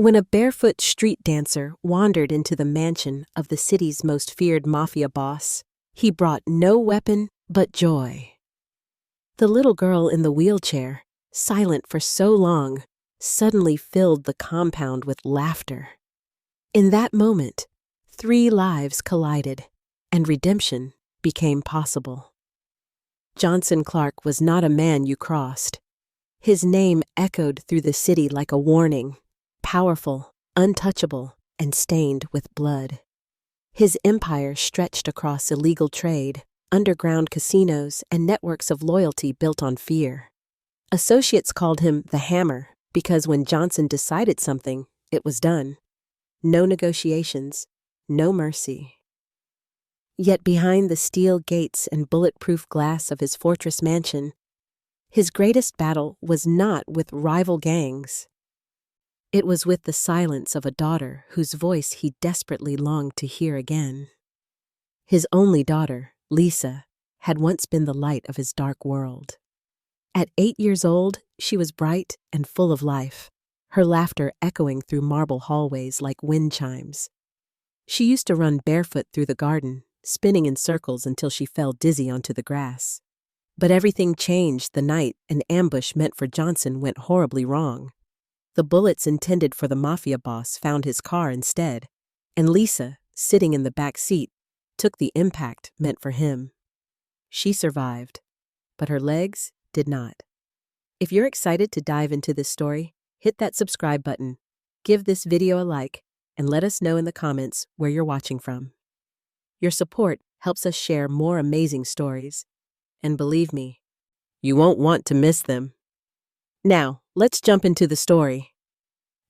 When a barefoot street dancer wandered into the mansion of the city's most feared mafia boss, he brought no weapon but joy. The little girl in the wheelchair, silent for so long, suddenly filled the compound with laughter. In that moment, 3 lives collided, and redemption became possible. Johnson Clark was not a man you crossed. His name echoed through the city like a warning, powerful, untouchable, and stained with blood. His empire stretched across illegal trade, underground casinos, and networks of loyalty built on fear. Associates called him the Hammer because when Johnson decided something, it was done. No negotiations, no mercy. Yet behind the steel gates and bulletproof glass of his fortress mansion, his greatest battle was not with rival gangs. It was with the silence of a daughter whose voice he desperately longed to hear again. His only daughter, Lisa, had once been the light of his dark world. At 8 years old, she was bright and full of life, her laughter echoing through marble hallways like wind chimes. She used to run barefoot through the garden, spinning in circles until she fell dizzy onto the grass. But everything changed the night an ambush meant for Johnson went horribly wrong. The bullets intended for the mafia boss found his car instead, and Lisa, sitting in the back seat, took the impact meant for him. She survived, but her legs did not. If you're excited to dive into this story, hit that subscribe button, give this video a like, and let us know in the comments where you're watching from. Your support helps us share more amazing stories, and believe me, you won't want to miss them. Now, let's jump into the story.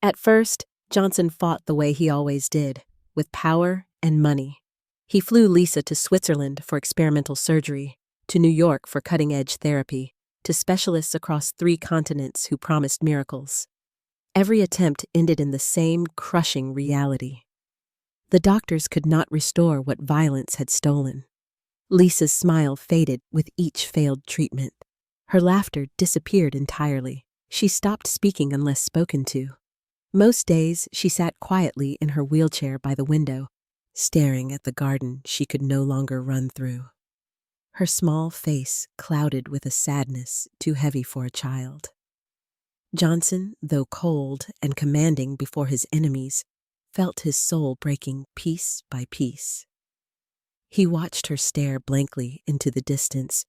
At first, Johnson fought the way he always did, with power and money. He flew Lisa to Switzerland for experimental surgery, to New York for cutting-edge therapy, to specialists across 3 continents who promised miracles. Every attempt ended in the same crushing reality. The doctors could not restore what violence had stolen. Lisa's smile faded with each failed treatment. Her laughter disappeared entirely. She stopped speaking unless spoken to. Most days, she sat quietly in her wheelchair by the window, staring at the garden she could no longer run through. Her small face clouded with a sadness too heavy for a child. Johnson, though cold and commanding before his enemies, felt his soul breaking piece by piece. He watched her stare blankly into the distance,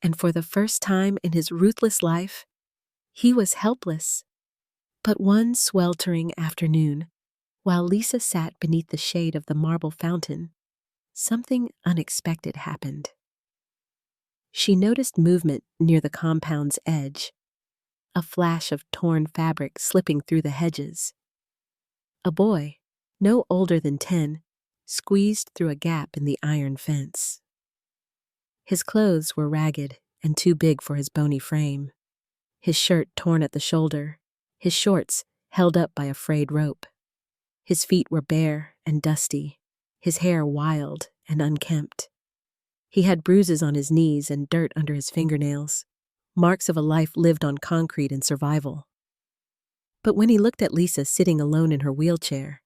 and for the first time in his ruthless life, he was helpless. But one sweltering afternoon, while Lisa sat beneath the shade of the marble fountain, something unexpected happened. She noticed movement near the compound's edge, a flash of torn fabric slipping through the hedges. A boy, no older than 10, squeezed through a gap in the iron fence. His clothes were ragged and too big for his bony frame, his shirt torn at the shoulder, his shorts held up by a frayed rope. His feet were bare and dusty, his hair wild and unkempt. He had bruises on his knees and dirt under his fingernails, marks of a life lived on concrete and survival. But when he looked at Lisa sitting alone in her wheelchair,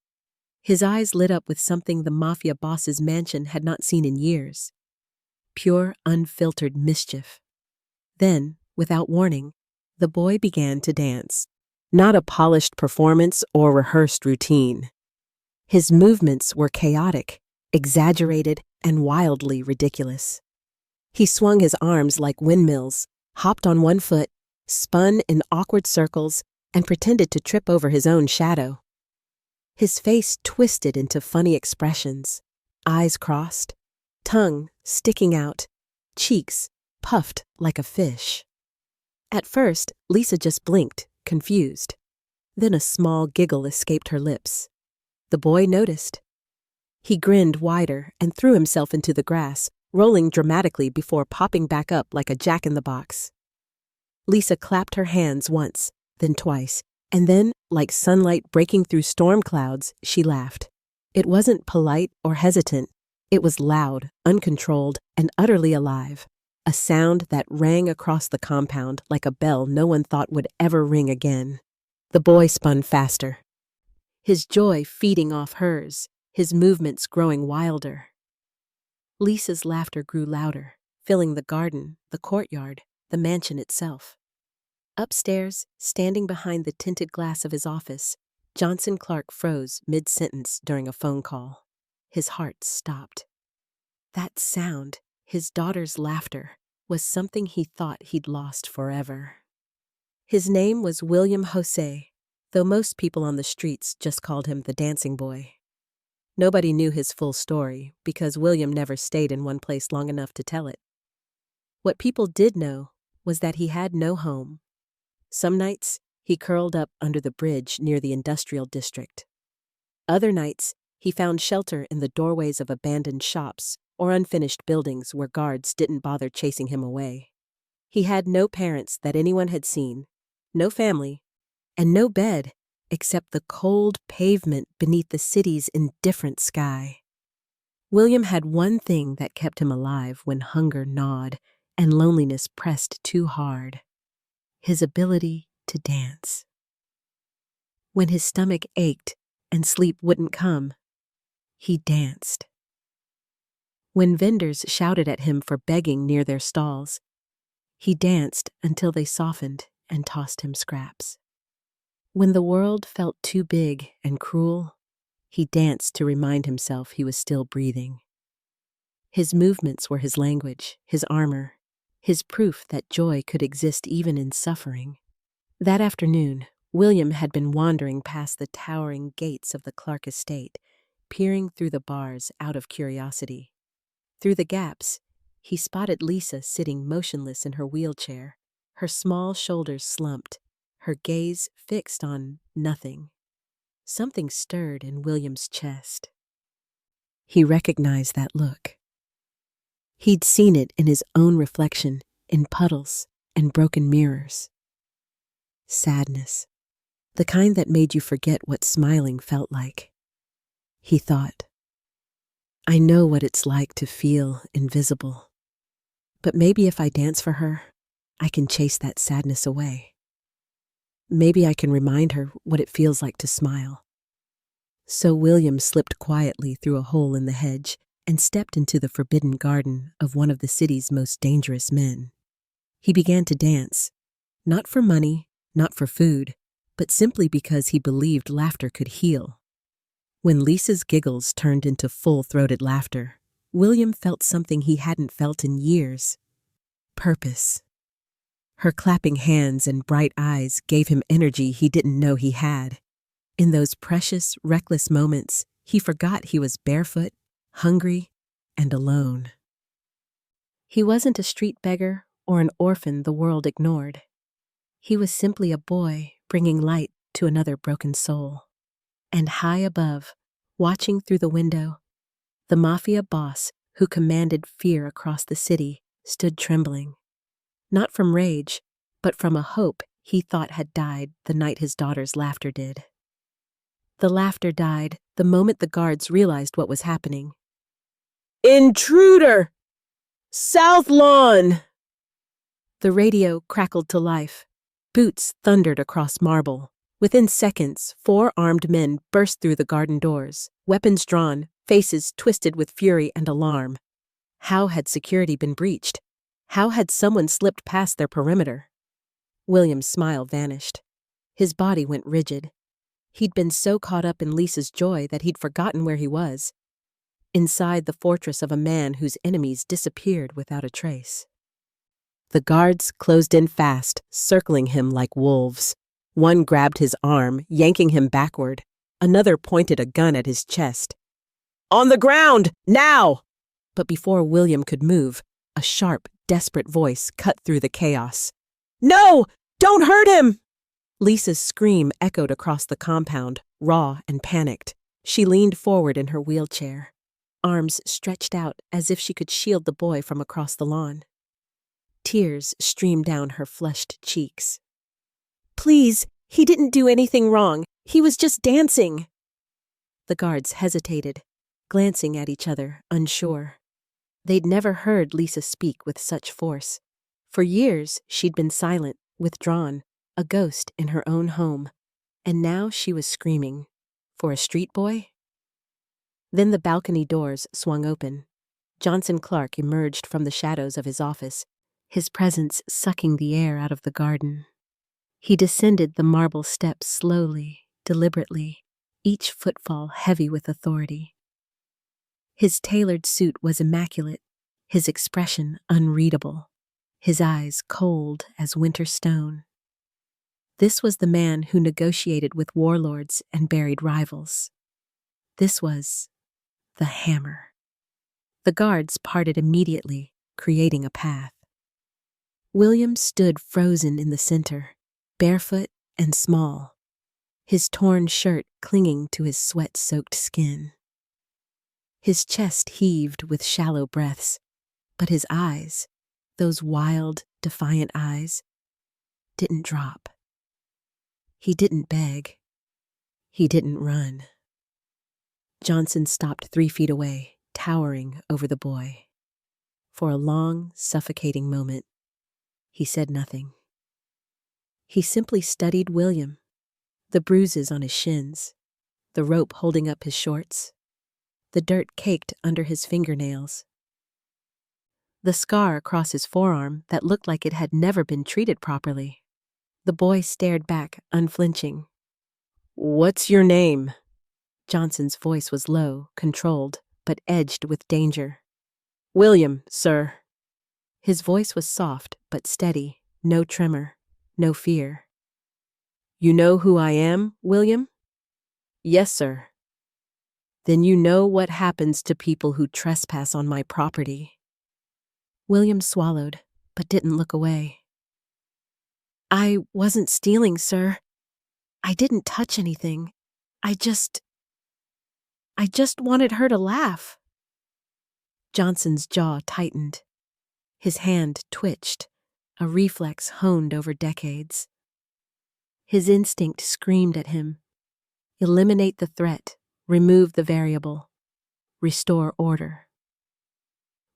his eyes lit up with something the mafia boss's mansion had not seen in years. Pure, unfiltered mischief. Then, without warning, the boy began to dance. Not a polished performance or rehearsed routine. His movements were chaotic, exaggerated, and wildly ridiculous. He swung his arms like windmills, hopped on one foot, spun in awkward circles, and pretended to trip over his own shadow. His face twisted into funny expressions, eyes crossed, tongue sticking out, cheeks puffed like a fish. At first, Lisa just blinked, confused. Then a small giggle escaped her lips. The boy noticed. He grinned wider and threw himself into the grass, rolling dramatically before popping back up like a jack-in-the-box. Lisa clapped her hands once, then twice, and then, like sunlight breaking through storm clouds, she laughed. It wasn't polite or hesitant. It was loud, uncontrolled, and utterly alive. A sound that rang across the compound like a bell no one thought would ever ring again. The boy spun faster. his joy feeding off hers, his movements growing wilder. Lisa's laughter grew louder, filling the garden, the courtyard, the mansion itself. Upstairs, standing behind the tinted glass of his office, Johnson Clark froze mid-sentence during a phone call. His heart stopped. That sound, his daughter's laughter, was something he thought he'd lost forever. His name was William Jose, though most people on the streets just called him the dancing boy. Nobody knew his full story because William never stayed in one place long enough to tell it. What people did know was that he had no home. Some nights, he curled up under the bridge near the industrial district. Other nights, he found shelter in the doorways of abandoned shops or unfinished buildings where guards didn't bother chasing him away. He had no parents that anyone had seen, no family, and no bed except the cold pavement beneath the city's indifferent sky. William had one thing that kept him alive when hunger gnawed and loneliness pressed too hard: his ability to dance. When his stomach ached and sleep wouldn't come, he danced. When vendors shouted at him for begging near their stalls, he danced until they softened and tossed him scraps. When the world felt too big and cruel, he danced to remind himself he was still breathing. His movements were his language, his armor, his proof that joy could exist even in suffering. That afternoon, William had been wandering past the towering gates of the Clark estate, peering through the bars out of curiosity. Through the gaps, he spotted Lisa sitting motionless in her wheelchair, her small shoulders slumped, her gaze fixed on nothing. Something stirred in William's chest. He recognized that look. He'd seen it in his own reflection, in puddles and broken mirrors. Sadness, the kind that made you forget what smiling felt like. He thought, I know what it's like to feel invisible, but maybe if I dance for her, I can chase that sadness away. Maybe I can remind her what it feels like to smile. So William slipped quietly through a hole in the hedge and stepped into the forbidden garden of one of the city's most dangerous men. He began to dance, not for money, not for food, but simply because he believed laughter could heal. When Lisa's giggles turned into full-throated laughter, William felt something he hadn't felt in years: purpose. Her clapping hands and bright eyes gave him energy he didn't know he had. In those precious, reckless moments, he forgot he was barefoot, hungry, and alone. He wasn't a street beggar or an orphan the world ignored. He was simply a boy bringing light to another broken soul. And high above, watching through the window, the mafia boss who commanded fear across the city stood trembling. Not from rage, but from a hope he thought had died the night his daughter's laughter did. The laughter died the moment the guards realized what was happening. Intruder! South Lawn! The radio crackled to life. Boots thundered across marble. Within seconds, 4 armed men burst through the garden doors, weapons drawn, faces twisted with fury and alarm. How had security been breached? How had someone slipped past their perimeter? William's smile vanished. His body went rigid. He'd been so caught up in Lisa's joy that he'd forgotten where he was. Inside the fortress of a man whose enemies disappeared without a trace. The guards closed in fast, circling him like wolves. One grabbed his arm, yanking him backward. Another pointed a gun at his chest. On the ground, now! But before William could move, a sharp, desperate voice cut through the chaos. No! Don't hurt him! Lisa's scream echoed across the compound, raw and panicked. She leaned forward in her wheelchair, arms stretched out as if she could shield the boy from across the lawn. Tears streamed down her flushed cheeks. Please, he didn't do anything wrong. He was just dancing. The guards hesitated, glancing at each other, unsure. They'd never heard Lisa speak with such force. For years, she'd been silent, withdrawn, a ghost in her own home. And now she was screaming, For a street boy? Then the balcony doors swung open. Johnson Clark emerged from the shadows of his office, his presence sucking the air out of the garden. He descended the marble steps slowly, deliberately, each footfall heavy with authority. His tailored suit was immaculate, his expression unreadable, his eyes cold as winter stone. This was the man who negotiated with warlords and buried rivals. This was the Hammer. The guards parted immediately, creating a path. William stood frozen in the center, barefoot and small, his torn shirt clinging to his sweat-soaked skin. His chest heaved with shallow breaths, but his eyes, those wild, defiant eyes, didn't drop. He didn't beg. He didn't run. Johnson stopped 3 feet away, towering over the boy. For a long, suffocating moment, he said nothing. He simply studied William, the bruises on his shins, the rope holding up his shorts, the dirt caked under his fingernails, the scar across his forearm that looked like it had never been treated properly. The boy stared back, unflinching. "What's your name?" Johnson's voice was low, controlled, but edged with danger. "William, sir." His voice was soft but steady, no tremor, no fear. "You know who I am, William?" "Yes, sir." "Then you know what happens to people who trespass on my property." William swallowed, but didn't look away. "I wasn't stealing, sir. I didn't touch anything. I just wanted her to laugh." Johnson's jaw tightened. His hand twitched, a reflex honed over decades. His instinct screamed at him. Eliminate the threat, remove the variable, restore order.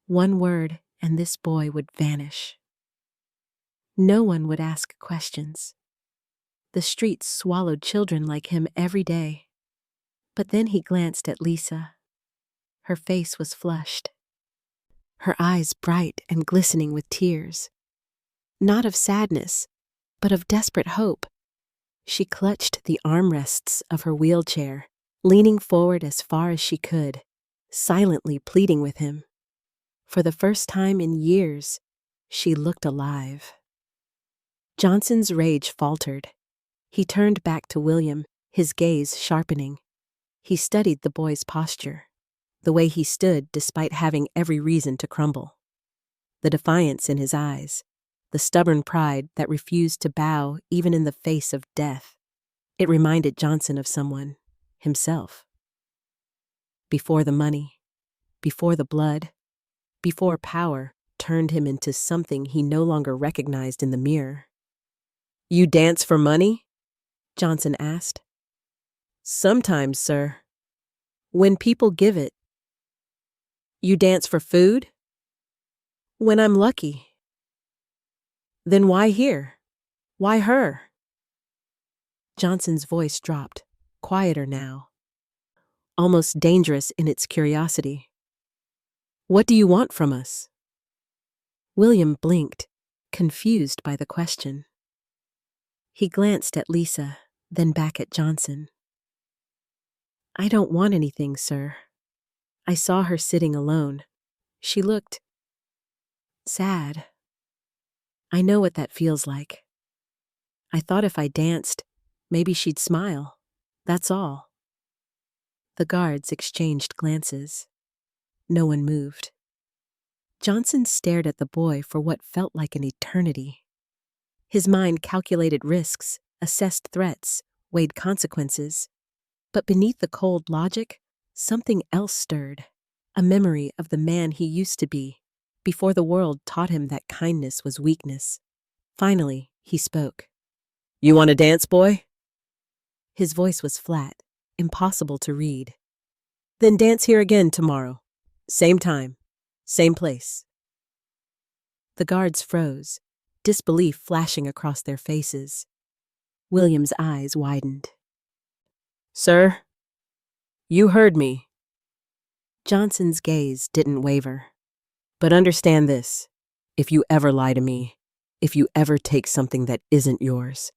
One word, and this boy would vanish. No one would ask questions. The streets swallowed children like him every day. But then he glanced at Lisa. Her face was flushed, her eyes bright and glistening with tears. Not of sadness, but of desperate hope. She clutched the armrests of her wheelchair, leaning forward as far as she could, silently pleading with him. For the first time in years, she looked alive. Johnson's rage faltered. He turned back to William, his gaze sharpening. He studied the boy's posture, the way he stood despite having every reason to crumble. The defiance in his eyes, the stubborn pride that refused to bow even in the face of death. It reminded Johnson of someone, himself. Before the money, before the blood, before power turned him into something he no longer recognized in the mirror. "You dance for money?" Johnson asked. "Sometimes, sir. When people give it." "You dance for food?" "When I'm lucky." "Then why here? Why her?" Johnson's voice dropped, quieter now, almost dangerous in its curiosity. "What do you want from us?" William blinked, confused by the question. He glanced at Lisa, then back at Johnson. "I don't want anything, sir. I saw her sitting alone. She looked sad. I know what that feels like. I thought if I danced, maybe she'd smile. That's all." The guards exchanged glances. No one moved. Johnson stared at the boy for what felt like an eternity. His mind calculated risks, assessed threats, weighed consequences. But beneath the cold logic, something else stirred, a memory of the man he used to be, before the world taught him that kindness was weakness. Finally, he spoke. "You want to dance, boy?" His voice was flat, impossible to read. "Then dance here again tomorrow. Same time, same place." The guards froze, disbelief flashing across their faces. William's eyes widened. "Sir, You heard me. Johnson's gaze didn't waver. But understand this. If you ever lie to me, if you ever take something that isn't yours,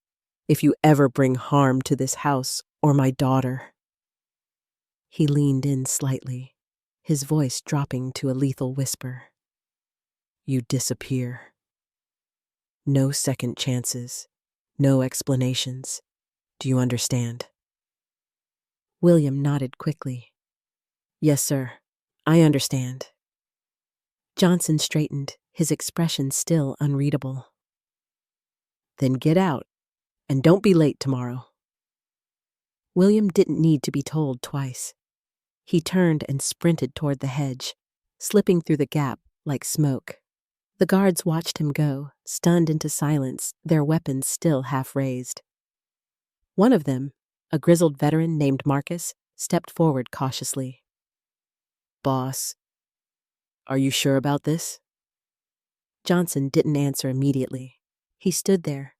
if you ever bring harm to this house or my daughter. He leaned in slightly, his voice dropping to a lethal whisper. You disappear. No second chances, no explanations. Do you understand? William nodded quickly. Yes, sir. I understand. Johnson straightened, his expression still unreadable. Then get out, and don't be late tomorrow. William didn't need to be told twice. He turned and sprinted toward the hedge, slipping through the gap like smoke. The guards watched him go, stunned into silence, their weapons still half raised. One of them, a grizzled veteran named Marcus, stepped forward cautiously. Boss, are you sure about this? Johnson didn't answer immediately. He stood there,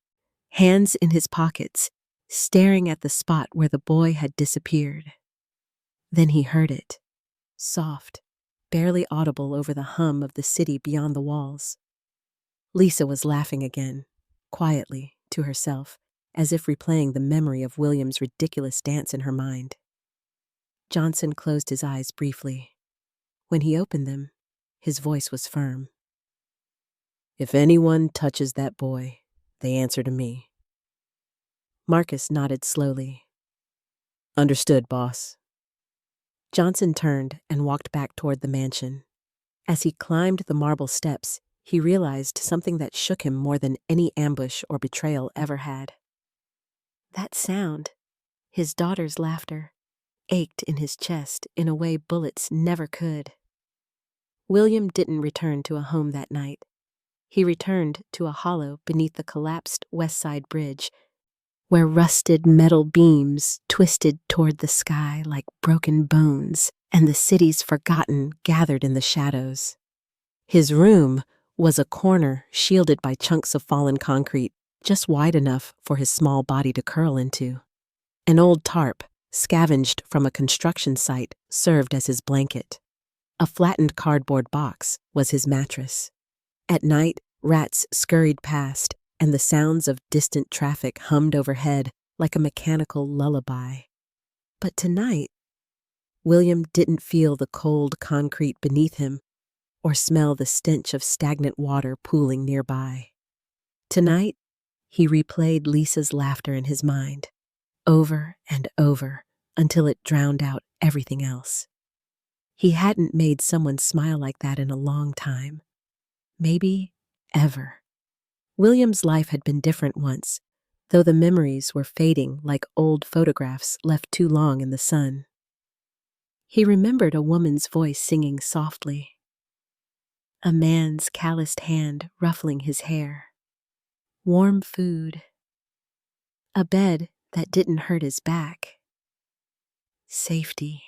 hands in his pockets, staring at the spot where the boy had disappeared. Then he heard it, soft, barely audible over the hum of the city beyond the walls. Lisa was laughing again, quietly, to herself, as if replaying the memory of William's ridiculous dance in her mind. Johnson closed his eyes briefly. When he opened them, his voice was firm. If anyone touches that boy, they answer to me. Marcus nodded slowly. Understood, boss. Johnson turned and walked back toward the mansion. As he climbed the marble steps, he realized something that shook him more than any ambush or betrayal ever had. That sound, his daughter's laughter, ached in his chest in a way bullets never could. William didn't return to a home that night. He returned to a hollow beneath the collapsed West Side Bridge, where rusted metal beams twisted toward the sky like broken bones, and the city's forgotten gathered in the shadows. His room was a corner shielded by chunks of fallen concrete, just wide enough for his small body to curl into. An old tarp, scavenged from a construction site, served as his blanket. A flattened cardboard box was his mattress. At night, rats scurried past, and the sounds of distant traffic hummed overhead like a mechanical lullaby. But tonight, William didn't feel the cold concrete beneath him or smell the stench of stagnant water pooling nearby. Tonight, he replayed Lisa's laughter in his mind, over and over, until it drowned out everything else. He hadn't made someone smile like that in a long time. Maybe ever. William's life had been different once, though the memories were fading like old photographs left too long in the sun. He remembered a woman's voice singing softly, a man's calloused hand ruffling his hair, warm food, a bed that didn't hurt his back, safety.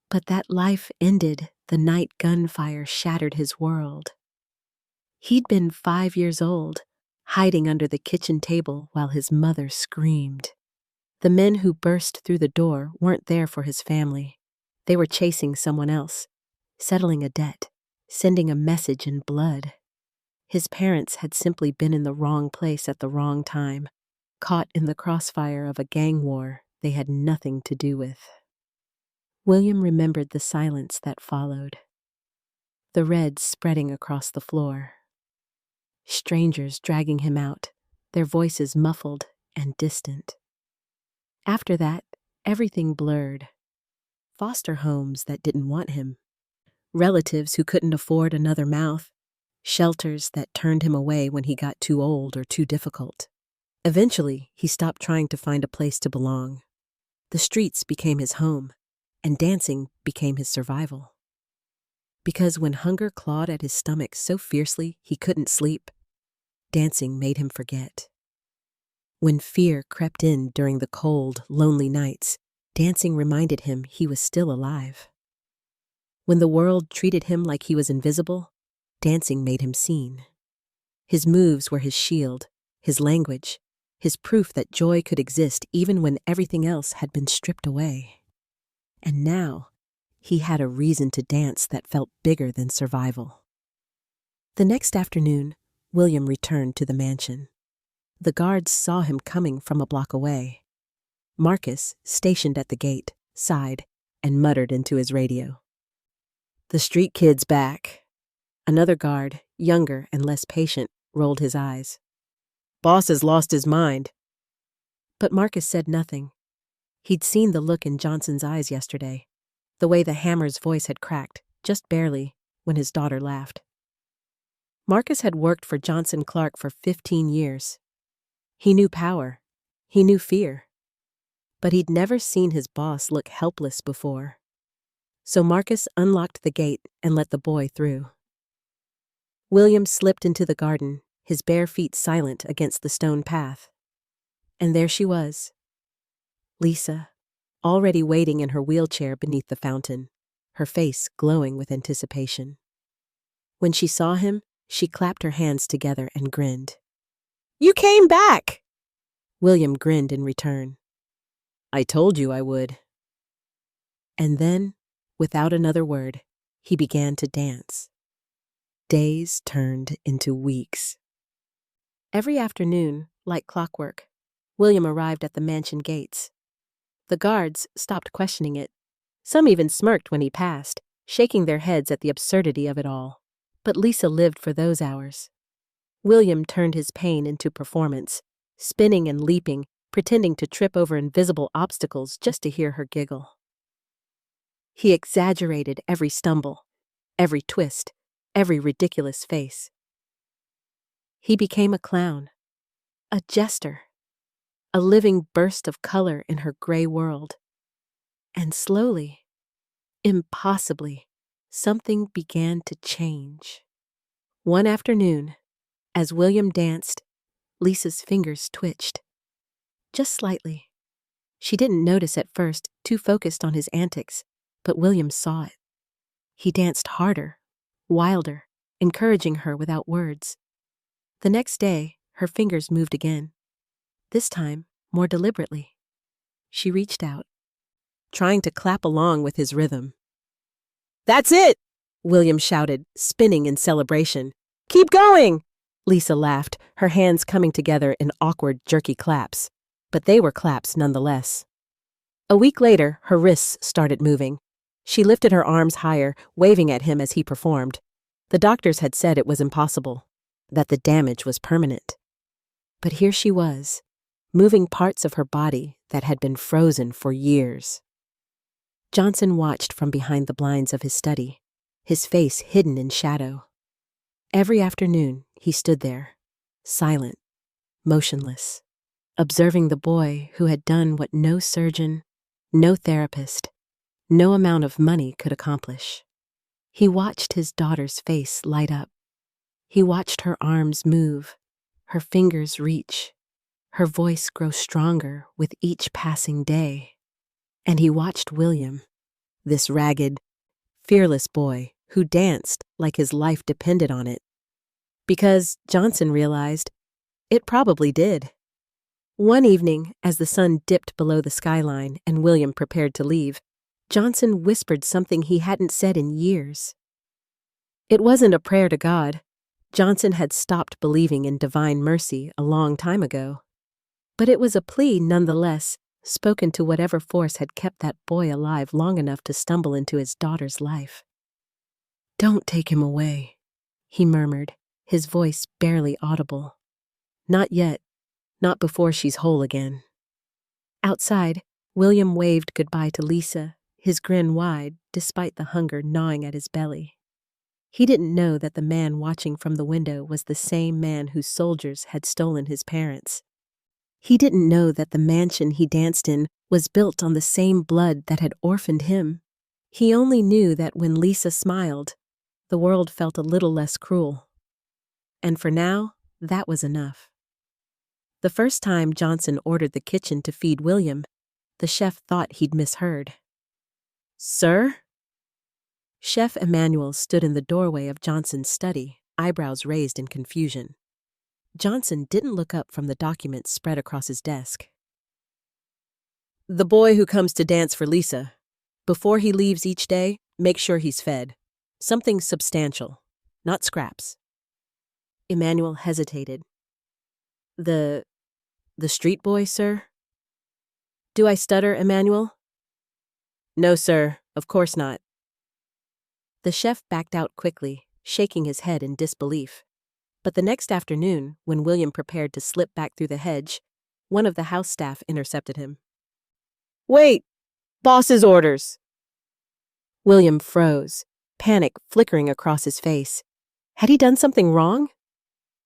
But that life ended the night gunfire shattered his world. He'd been 5 years old, hiding under the kitchen table while his mother screamed. The men who burst through the door weren't there for his family. They were chasing someone else, settling a debt, sending a message in blood. His parents had simply been in the wrong place at the wrong time, caught in the crossfire of a gang war they had nothing to do with. William remembered the silence that followed, the red spreading across the floor. Strangers dragging him out, their voices muffled and distant. After that, everything blurred. Foster homes that didn't want him, relatives who couldn't afford another mouth, shelters that turned him away when he got too old or too difficult. Eventually, he stopped trying to find a place to belong. The streets became his home, and dancing became his survival. Because when hunger clawed at his stomach so fiercely he couldn't sleep, dancing made him forget. When fear crept in during the cold, lonely nights, dancing reminded him he was still alive. When the world treated him like he was invisible, dancing made him seen. His moves were his shield, his language, his proof that joy could exist even when everything else had been stripped away. And now, he had a reason to dance that felt bigger than survival. The next afternoon, William returned to the mansion. The guards saw him coming from a block away. Marcus, stationed at the gate, sighed and muttered into his radio. "The street kid's back." Another guard, younger and less patient, rolled his eyes. "Boss has lost his mind." But Marcus said nothing. He'd seen the look in Johnson's eyes yesterday, the way the hammer's voice had cracked, just barely, when his daughter laughed. Marcus had worked for Johnson Clark for 15 years. He knew power. He knew fear. But he'd never seen his boss look helpless before. So Marcus unlocked the gate and let the boy through. William slipped into the garden, his bare feet silent against the stone path. And there she was, Lisa, already waiting in her wheelchair beneath the fountain, her face glowing with anticipation. When she saw him, she clapped her hands together and grinned. "You came back!" William grinned in return. "I told you I would." And then, without another word, he began to dance. Days turned into weeks. Every afternoon, like clockwork, William arrived at the mansion gates. The guards stopped questioning it. Some even smirked when he passed, shaking their heads at the absurdity of it all. But Lisa lived for those hours. William turned his pain into performance, spinning and leaping, pretending to trip over invisible obstacles just to hear her giggle. He exaggerated every stumble, every twist, every ridiculous face. He became a clown, a jester, a living burst of color in her gray world. And slowly, impossibly, something began to change. One afternoon, as William danced, Lisa's fingers twitched. Just slightly. She didn't notice at first, too focused on his antics, but William saw it. He danced harder, wilder, encouraging her without words. The next day, her fingers moved again. This time, more deliberately. She reached out, trying to clap along with his rhythm. "That's it!" William shouted, spinning in celebration. "Keep going!" Lisa laughed, her hands coming together in awkward, jerky claps. But they were claps nonetheless. A week later, her wrists started moving. She lifted her arms higher, waving at him as he performed. The doctors had said it was impossible, that the damage was permanent. But here she was, moving parts of her body that had been frozen for years. Johnson watched from behind the blinds of his study, his face hidden in shadow. Every afternoon, he stood there, silent, motionless, observing the boy who had done what no surgeon, no therapist, no amount of money could accomplish. He watched his daughter's face light up. He watched her arms move, her fingers reach, her voice grow stronger with each passing day. And he watched William, this ragged, fearless boy who danced like his life depended on it. Because, Johnson realized, it probably did. One evening, as the sun dipped below the skyline and William prepared to leave, Johnson whispered something he hadn't said in years. It wasn't a prayer to God. Johnson had stopped believing in divine mercy a long time ago. But it was a plea nonetheless, spoken to whatever force had kept that boy alive long enough to stumble into his daughter's life. "Don't take him away," he murmured, his voice barely audible. "Not yet. Not before she's whole again." Outside, William waved goodbye to Lisa, his grin wide despite the hunger gnawing at his belly. He didn't know that the man watching from the window was the same man whose soldiers had stolen his parents. He didn't know that the mansion he danced in was built on the same blood that had orphaned him. He only knew that when Lisa smiled, the world felt a little less cruel. And for now, that was enough. The first time Johnson ordered the kitchen to feed William, the chef thought he'd misheard. "Sir?" Chef Emmanuel stood in the doorway of Johnson's study, eyebrows raised in confusion. Johnson didn't look up from the documents spread across his desk. "The boy who comes to dance for Lisa. Before he leaves each day, make sure he's fed. Something substantial, not scraps. Emmanuel hesitated. The street boy, sir? Do I stutter, Emmanuel? No, sir, of course not. The chef backed out quickly, shaking his head in disbelief. But the next afternoon, when William prepared to slip back through the hedge, one of the house staff intercepted him. Wait! Boss's orders! William froze, panic flickering across his face. Had he done something wrong?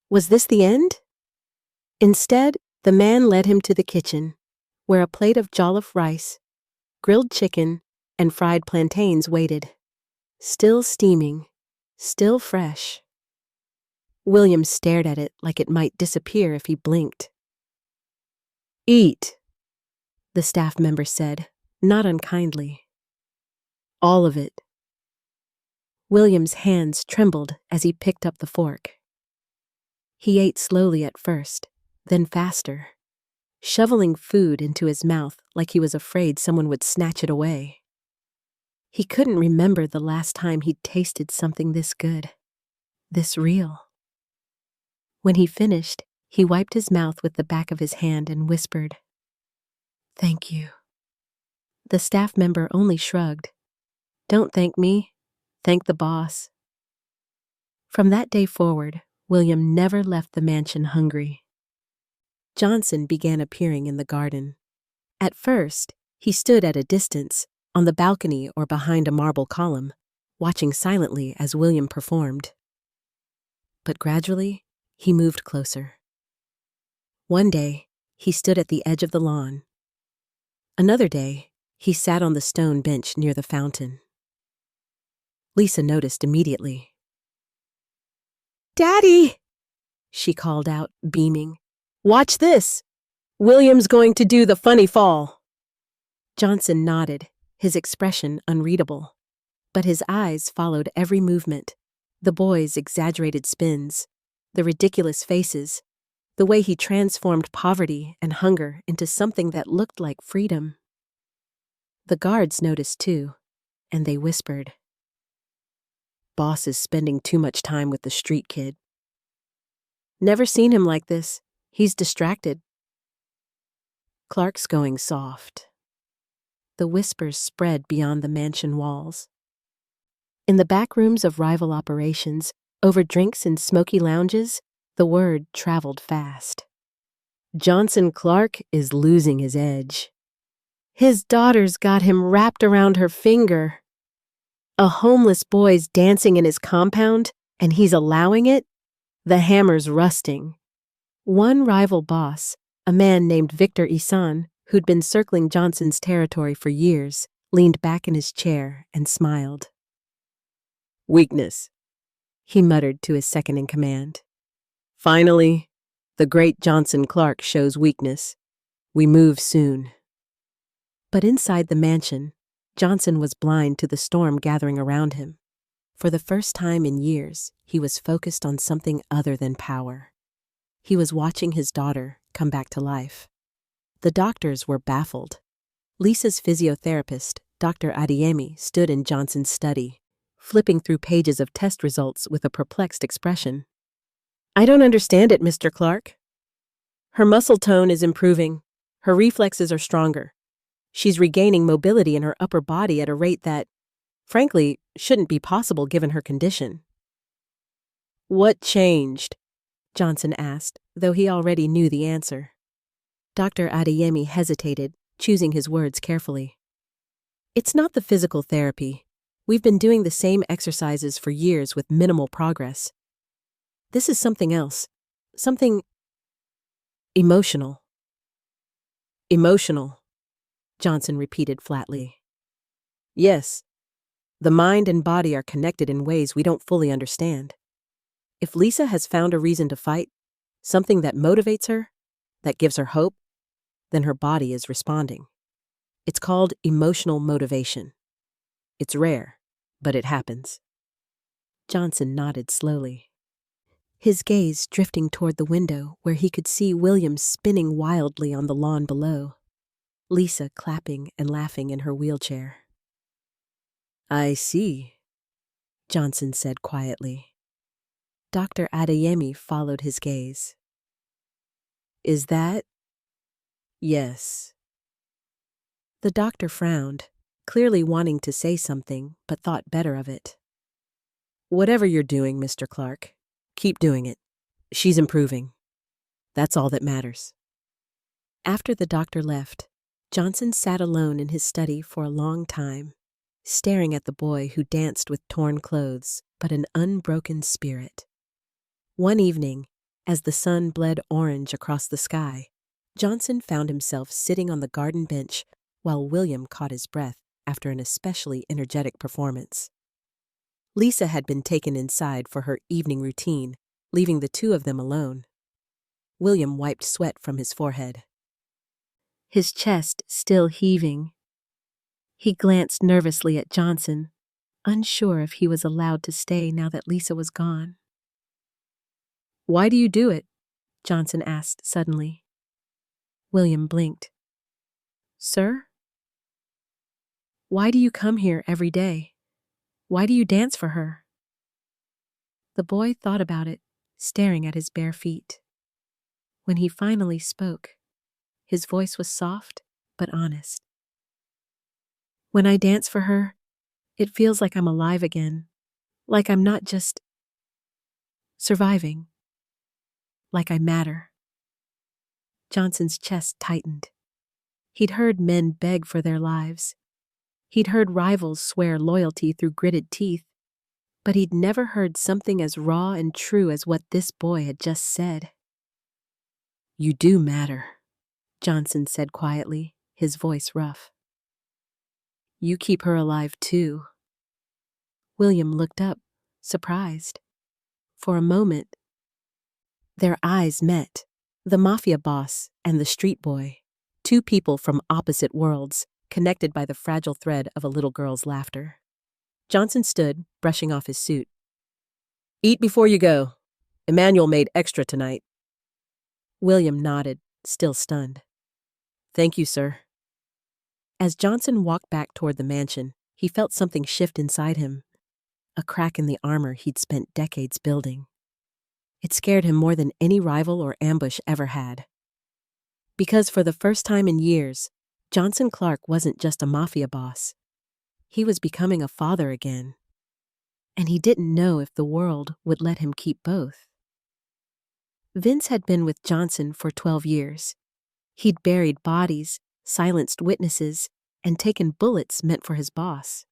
Was this the end? Instead, the man led him to the kitchen, where a plate of jollof rice, grilled chicken, and fried plantains waited. Still steaming, still fresh. William stared at it like it might disappear if he blinked. Eat, the staff member said, not unkindly. All of it. William's hands trembled as he picked up the fork. He ate slowly at first, then faster, shoveling food into his mouth like he was afraid someone would snatch it away. He couldn't remember the last time he'd tasted something this good, this real. When he finished, he wiped his mouth with the back of his hand and whispered, "Thank you." The staff member only shrugged. "Don't thank me. Thank the boss." From that day forward, William never left the mansion hungry. Johnson began appearing in the garden. At first, he stood at a distance, on the balcony or behind a marble column, watching silently as William performed. But gradually, he moved closer. One day, he stood at the edge of the lawn. Another day, he sat on the stone bench near the fountain. Lisa noticed immediately. "Daddy!" she called out, beaming. "Watch this! William's going to do the funny fall." Johnson nodded, his expression unreadable. But his eyes followed every movement, the boy's exaggerated spins, the ridiculous faces, the way he transformed poverty and hunger into something that looked like freedom. The guards noticed too, and they whispered, "Boss is spending too much time with the street kid. Never seen him like this. He's distracted." Clark's going soft. The whispers spread beyond the mansion walls. In the back rooms of rival operations, over drinks in smoky lounges, the word traveled fast. Johnson Clark is losing his edge. His daughter's got him wrapped around her finger. A homeless boy's dancing in his compound, and he's allowing it? The hammer's rusting. One rival boss, a man named Victor Isan, who'd been circling Johnson's territory for years, leaned back in his chair and smiled. "Weakness," he muttered to his second-in-command. "Finally, the great Johnson Clark shows weakness. We move soon." But inside the mansion, Johnson was blind to the storm gathering around him. For the first time in years, he was focused on something other than power. He was watching his daughter come back to life. The doctors were baffled. Lisa's physiotherapist, Dr. Adeyemi, stood in Johnson's study, flipping through pages of test results with a perplexed expression. "I don't understand it, Mr. Clark. Her muscle tone is improving. Her reflexes are stronger. She's regaining mobility in her upper body at a rate that, frankly, shouldn't be possible given her condition." "What changed?" Johnson asked, though he already knew the answer. Dr. Adeyemi hesitated, choosing his words carefully. "It's not the physical therapy. We've been doing the same exercises for years with minimal progress. This is something else. Something emotional." "Emotional," Johnson repeated flatly. "Yes, the mind and body are connected in ways we don't fully understand. If Lisa has found a reason to fight, something that motivates her, that gives her hope, then her body is responding. It's called emotional motivation. It's rare, but it happens." Johnson nodded slowly, his gaze drifting toward the window where he could see William spinning wildly on the lawn below, Lisa clapping and laughing in her wheelchair. I see, Johnson said quietly. Dr. Adeyemi followed his gaze. Is that? Yes. The doctor frowned, clearly wanting to say something, but thought better of it. Whatever you're doing, Mr. Clark, keep doing it. She's improving. That's all that matters. After the doctor left, Johnson sat alone in his study for a long time, staring at the boy who danced with torn clothes but an unbroken spirit. One evening, as the sun bled orange across the sky, Johnson found himself sitting on the garden bench while William caught his breath after an especially energetic performance. Lisa had been taken inside for her evening routine, leaving the two of them alone. William wiped sweat from his forehead, his chest still heaving. He glanced nervously at Johnson, unsure if he was allowed to stay now that Lisa was gone. Why do you do it? Johnson asked suddenly. William blinked. Sir? Why do you come here every day? Why do you dance for her? The boy thought about it, staring at his bare feet. When he finally spoke, his voice was soft but honest. When I dance for her, it feels like I'm alive again, like I'm not just surviving, like I matter. Johnson's chest tightened. He'd heard men beg for their lives. He'd heard rivals swear loyalty through gritted teeth, but he'd never heard something as raw and true as what this boy had just said. You do matter, Johnson said quietly, his voice rough. You keep her alive too. William looked up, surprised. For a moment, their eyes met, the mafia boss and the street boy, two people from opposite worlds, connected by the fragile thread of a little girl's laughter. Johnson stood, brushing off his suit. Eat before you go. Emmanuel made extra tonight. William nodded, still stunned. Thank you, sir. As Johnson walked back toward the mansion, he felt something shift inside him, a crack in the armor he'd spent decades building. It scared him more than any rival or ambush ever had. Because for the first time in years, Johnson Clark wasn't just a mafia boss. He was becoming a father again. And he didn't know if the world would let him keep both. Vince had been with Johnson for 12 years. He'd buried bodies, silenced witnesses, and taken bullets meant for his boss.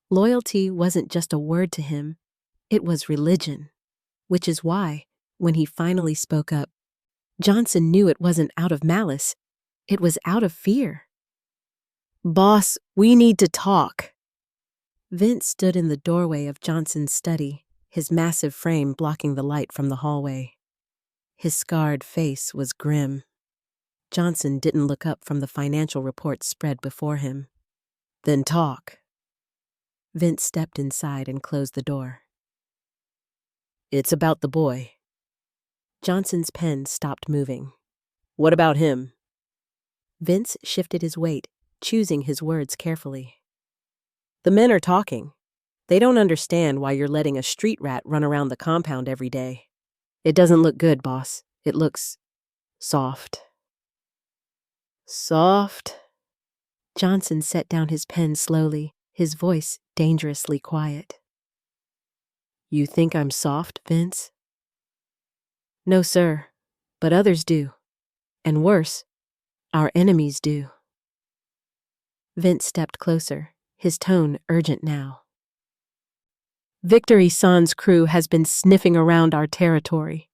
Loyalty wasn't just a word to him, it was religion, which is why, when he finally spoke up, Johnson knew it wasn't out of malice, it was out of fear. Boss, we need to talk. Vince stood in the doorway of Johnson's study, his massive frame blocking the light from the hallway. His scarred face was grim. Johnson didn't look up from the financial reports spread before him. Then talk. Vince stepped inside and closed the door. It's about the boy. Johnson's pen stopped moving. What about him? Vince shifted his weight, choosing his words carefully. The men are talking. They don't understand why you're letting a street rat run around the compound every day. It doesn't look good, boss. It looks soft. Soft? Johnson set down his pen slowly, his voice dangerously quiet. You think I'm soft, Vince? No, sir, but others do. And worse, our enemies do. Vince stepped closer, his tone urgent now. Victor Isan's crew has been sniffing around our territory.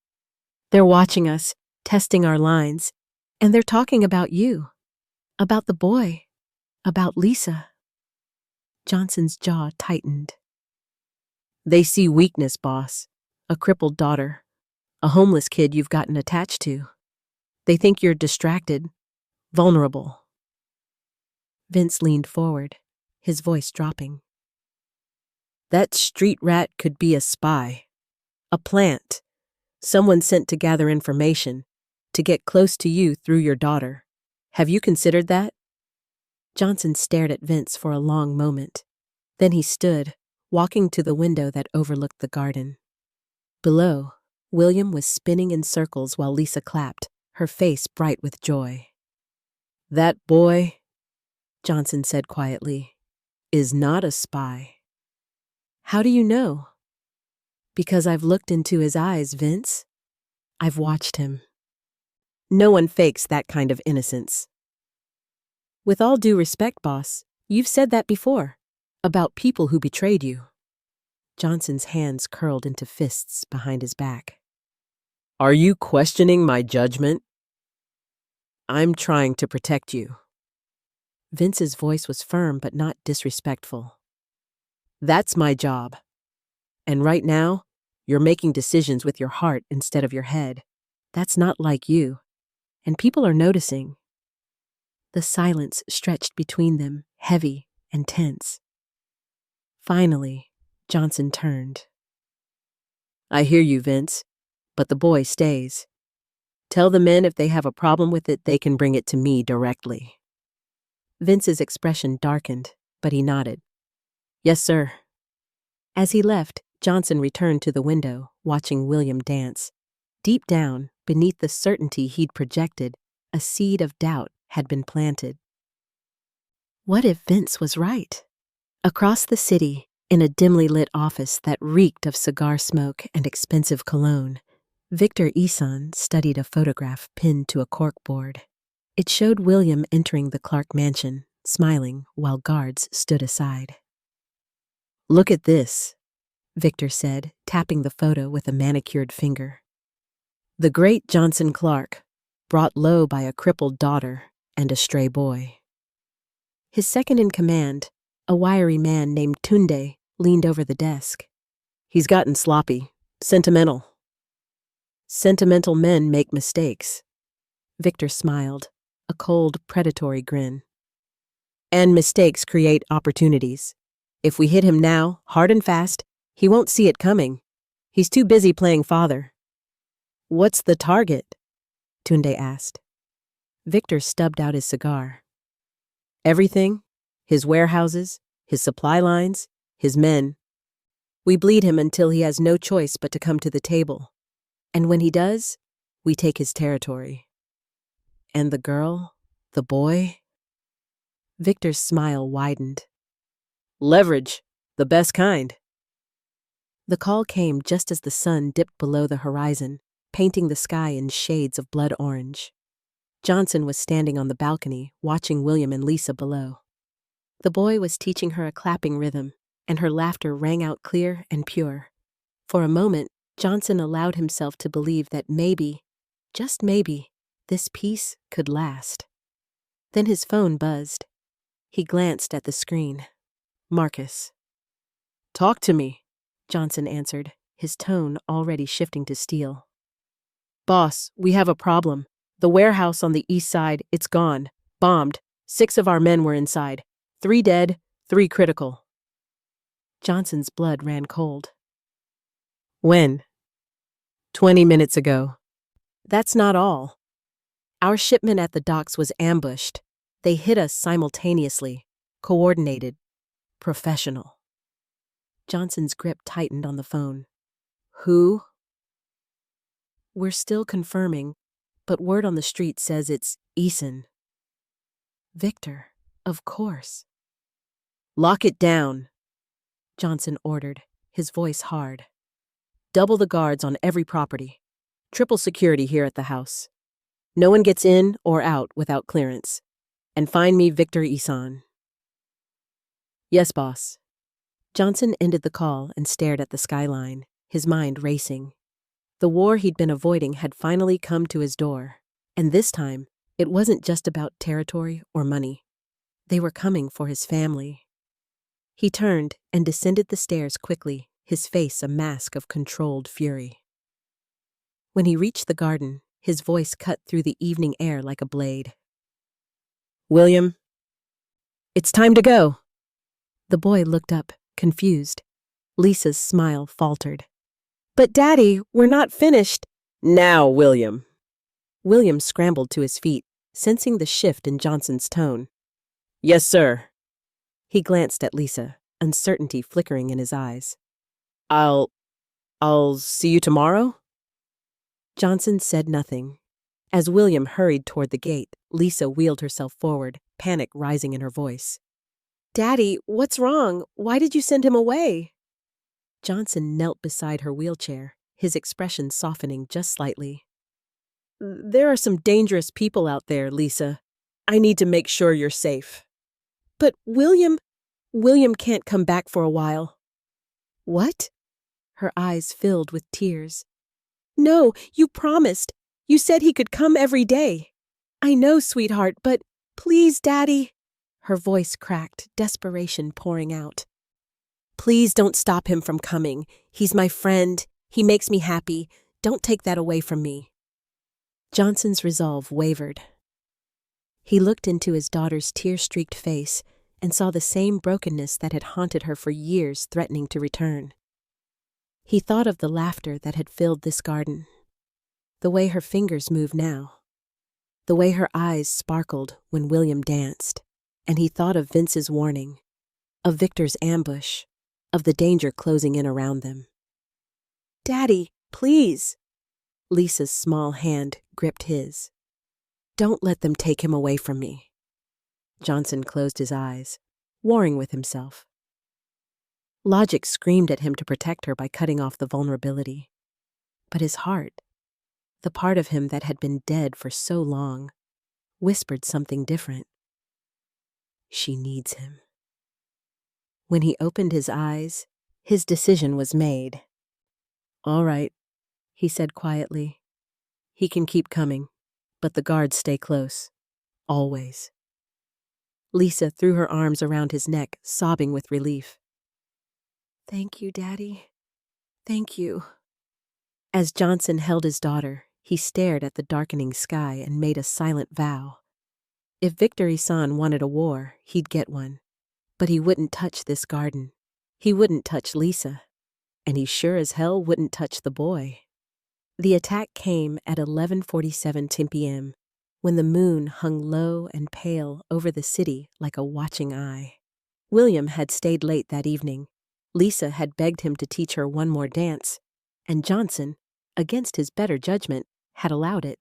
They're watching us, testing our lines, and they're talking about you, about the boy, about Lisa. Johnson's jaw tightened. They see weakness, boss. A crippled daughter. A homeless kid you've gotten attached to. They think you're distracted, vulnerable. Vince leaned forward, his voice dropping. That street rat could be a spy. A plant. Someone sent to gather information, to get close to you through your daughter. Have you considered that? Johnson stared at Vince for a long moment. Then he stood, walking to the window that overlooked the garden. Below, William was spinning in circles while Lisa clapped, her face bright with joy. "That boy," Johnson said quietly, "is not a spy." "How do you know?" "Because I've looked into his eyes, Vince. I've watched him. No one fakes that kind of innocence." "With all due respect, boss, you've said that before, about people who betrayed you." Johnson's hands curled into fists behind his back. "Are you questioning my judgment?" "I'm trying to protect you." Vince's voice was firm but not disrespectful. "That's my job. And right now, you're making decisions with your heart instead of your head. That's not like you. And people are noticing." The silence stretched between them, heavy and tense. Finally, Johnson turned. "I hear you, Vince, but the boy stays. Tell the men if they have a problem with it, they can bring it to me directly." Vince's expression darkened, but he nodded. "Yes, sir." As he left, Johnson returned to the window, watching William dance. Deep down, beneath the certainty he'd projected, a seed of doubt had been planted. What if Vince was right? Across the city, in a dimly lit office that reeked of cigar smoke and expensive cologne, Victor Isan studied a photograph pinned to a corkboard. It showed William entering the Clark mansion, smiling while guards stood aside. "Look at this," Victor said, tapping the photo with a manicured finger. "The great Johnson Clark, brought low by a crippled daughter and a stray boy." His second in command, a wiry man named Tunde, leaned over the desk. "He's gotten sloppy, sentimental." "Sentimental men make mistakes." Victor smiled, a cold, predatory grin. "And mistakes create opportunities. If we hit him now, hard and fast, he won't see it coming. He's too busy playing father." "What's the target?" Tunde asked. Victor stubbed out his cigar. "Everything. His warehouses, his supply lines, his men. We bleed him until he has no choice but to come to the table. And when he does, we take his territory." "And the girl? The boy?" Victor's smile widened. "Leverage, the best kind." The call came just as the sun dipped below the horizon, painting the sky in shades of blood orange. Johnson was standing on the balcony, watching William and Lisa below. The boy was teaching her a clapping rhythm, and her laughter rang out clear and pure. For a moment, Johnson allowed himself to believe that maybe, just maybe, this peace could last. Then his phone buzzed. He glanced at the screen. Marcus. "Talk to me," Johnson answered, his tone already shifting to steel. "Boss, we have a problem. The warehouse on the east side, it's gone. Bombed. 6 of our men were inside. 3 dead, 3 critical." Johnson's blood ran cold. "When?" 20 minutes ago." "That's not all. Our shipment at the docks was ambushed. They hit us simultaneously. Coordinated. Professional." Johnson's grip tightened on the phone. "Who?" "We're still confirming, but word on the street says it's Eason." "Victor, of course." "Lock it down," Johnson ordered, his voice hard. "Double the guards on every property. Triple security here at the house. No one gets in or out without clearance. And find me Victor Isan." "Yes, boss." Johnson ended the call and stared at the skyline, his mind racing. The war he'd been avoiding had finally come to his door, and this time, it wasn't just about territory or money. They were coming for his family. He turned and descended the stairs quickly, his face a mask of controlled fury. When he reached the garden, his voice cut through the evening air like a blade. "William, it's time to go." The boy looked up, confused. Lisa's smile faltered. "But Daddy, we're not finished." "Now, William." William scrambled to his feet, sensing the shift in Johnson's tone. "Yes, sir." He glanced at Lisa, uncertainty flickering in his eyes. I'll see you tomorrow? Johnson said nothing. As William hurried toward the gate, Lisa wheeled herself forward, panic rising in her voice. Daddy, what's wrong? Why did you send him away? Johnson knelt beside her wheelchair, his expression softening just slightly. There are some dangerous people out there, Lisa. I need to make sure you're safe. But William can't come back for a while. What? Her eyes filled with tears. No, you promised. You said he could come every day. I know, sweetheart, but please, Daddy. Her voice cracked, desperation pouring out. Please don't stop him from coming. He's my friend. He makes me happy. Don't take that away from me. Johnson's resolve wavered. He looked into his daughter's tear-streaked face and saw the same brokenness that had haunted her for years threatening to return. He thought of the laughter that had filled this garden, the way her fingers moved now, the way her eyes sparkled when William danced, and he thought of Vince's warning, of Victor's ambush, of the danger closing in around them. Daddy, please. Lisa's small hand gripped his. Don't let them take him away from me. Johnson closed his eyes, warring with himself. Logic screamed at him to protect her by cutting off the vulnerability. But his heart, the part of him that had been dead for so long, whispered something different. She needs him. When he opened his eyes, his decision was made. All right, he said quietly. He can keep coming, but the guards stay close. Always. Lisa threw her arms around his neck, sobbing with relief. Thank you, Daddy. Thank you. As Johnson held his daughter, he stared at the darkening sky and made a silent vow. If Victor-san wanted a war, he'd get one. But he wouldn't touch this garden. He wouldn't touch Lisa. And he sure as hell wouldn't touch the boy. The attack came at 11:47 p.m., when the moon hung low and pale over the city like a watching eye. William had stayed late that evening. Lisa had begged him to teach her one more dance, and Johnson, against his better judgment, had allowed it.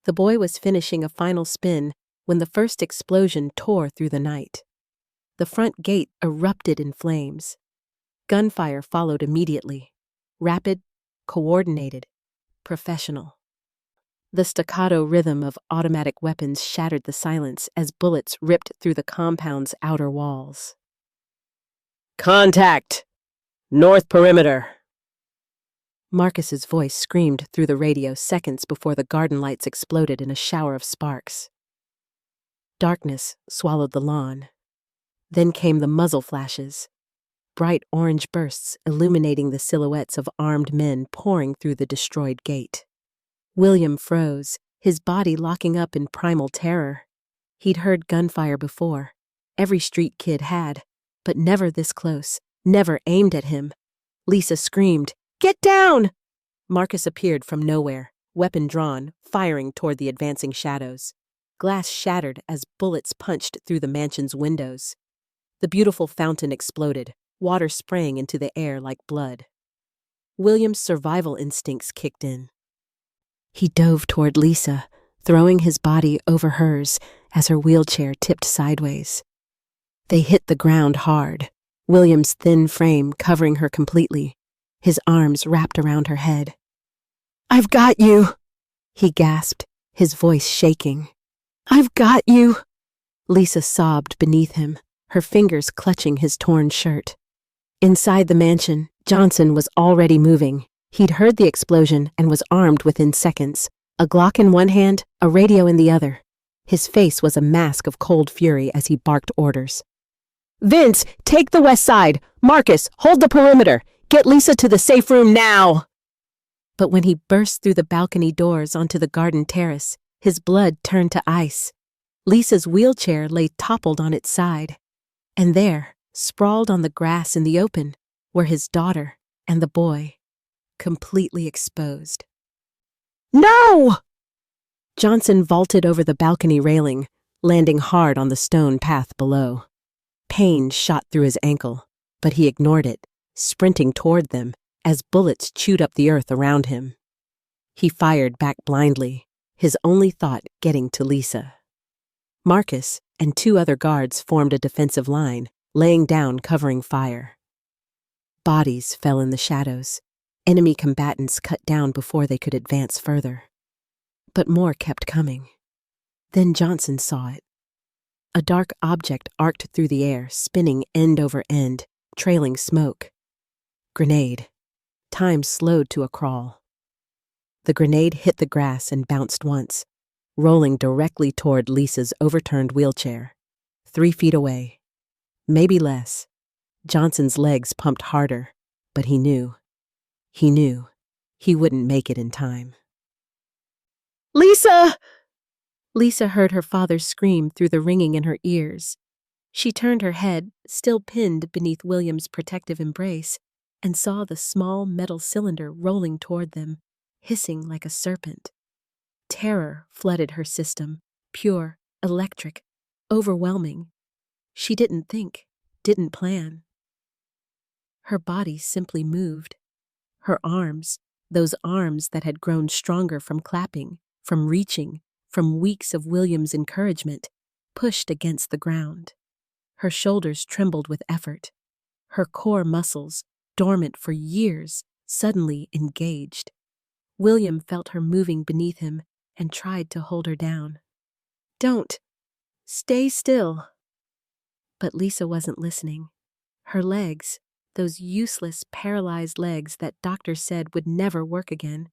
The boy was finishing a final spin when the first explosion tore through the night. The front gate erupted in flames. Gunfire followed immediately. Rapid, coordinated, professional. The staccato rhythm of automatic weapons shattered the silence as bullets ripped through the compound's outer walls. Contact! North perimeter! Marcus's voice screamed through the radio seconds before the garden lights exploded in a shower of sparks. Darkness swallowed the lawn. Then came the muzzle flashes, bright orange bursts illuminating the silhouettes of armed men pouring through the destroyed gate. William froze, his body locking up in primal terror. He'd heard gunfire before. Every street kid had, but never this close, never aimed at him. Lisa screamed, "Get down!" Marcus appeared from nowhere, weapon drawn, firing toward the advancing shadows. Glass shattered as bullets punched through the mansion's windows. The beautiful fountain exploded, water spraying into the air like blood. William's survival instincts kicked in. He dove toward Lisa, throwing his body over hers as her wheelchair tipped sideways. They hit the ground hard, William's thin frame covering her completely, his arms wrapped around her head. "I've got you," he gasped, his voice shaking. "I've got you." Lisa sobbed beneath him, her fingers clutching his torn shirt. Inside the mansion, Johnson was already moving. He'd heard the explosion and was armed within seconds, a Glock in one hand, a radio in the other. His face was a mask of cold fury as he barked orders. "Vince, take the west side. Marcus, hold the perimeter. Get Lisa to the safe room now." But when he burst through the balcony doors onto the garden terrace, his blood turned to ice. Lisa's wheelchair lay toppled on its side. And there, sprawled on the grass in the open, were his daughter and the boy, completely exposed. "No!" Johnson vaulted over the balcony railing, landing hard on the stone path below. Pain shot through his ankle, but he ignored it, sprinting toward them as bullets chewed up the earth around him. He fired back blindly, his only thought getting to Lisa. Marcus and 2 other guards formed a defensive line, laying down covering fire. Bodies fell in the shadows. Enemy combatants cut down before they could advance further. But more kept coming. Then Johnson saw it. A dark object arced through the air, spinning end over end, trailing smoke. Grenade. Time slowed to a crawl. The grenade hit the grass and bounced once, rolling directly toward Lisa's overturned wheelchair. 3 feet away. Maybe less. Johnson's legs pumped harder, but he knew he wouldn't make it in time. "Lisa!" Lisa heard her father scream through the ringing in her ears. She turned her head, still pinned beneath William's protective embrace, and saw the small metal cylinder rolling toward them, hissing like a serpent. Terror flooded her system, pure, electric, overwhelming. She didn't think, didn't plan. Her body simply moved. Her arms, those arms that had grown stronger from clapping, from reaching, from weeks of William's encouragement, pushed against the ground. Her shoulders trembled with effort. Her core muscles, dormant for years, suddenly engaged. William felt her moving beneath him and tried to hold her down. "Don't. Stay still." But Lisa wasn't listening. Her legs, those useless, paralyzed legs that doctors said would never work again,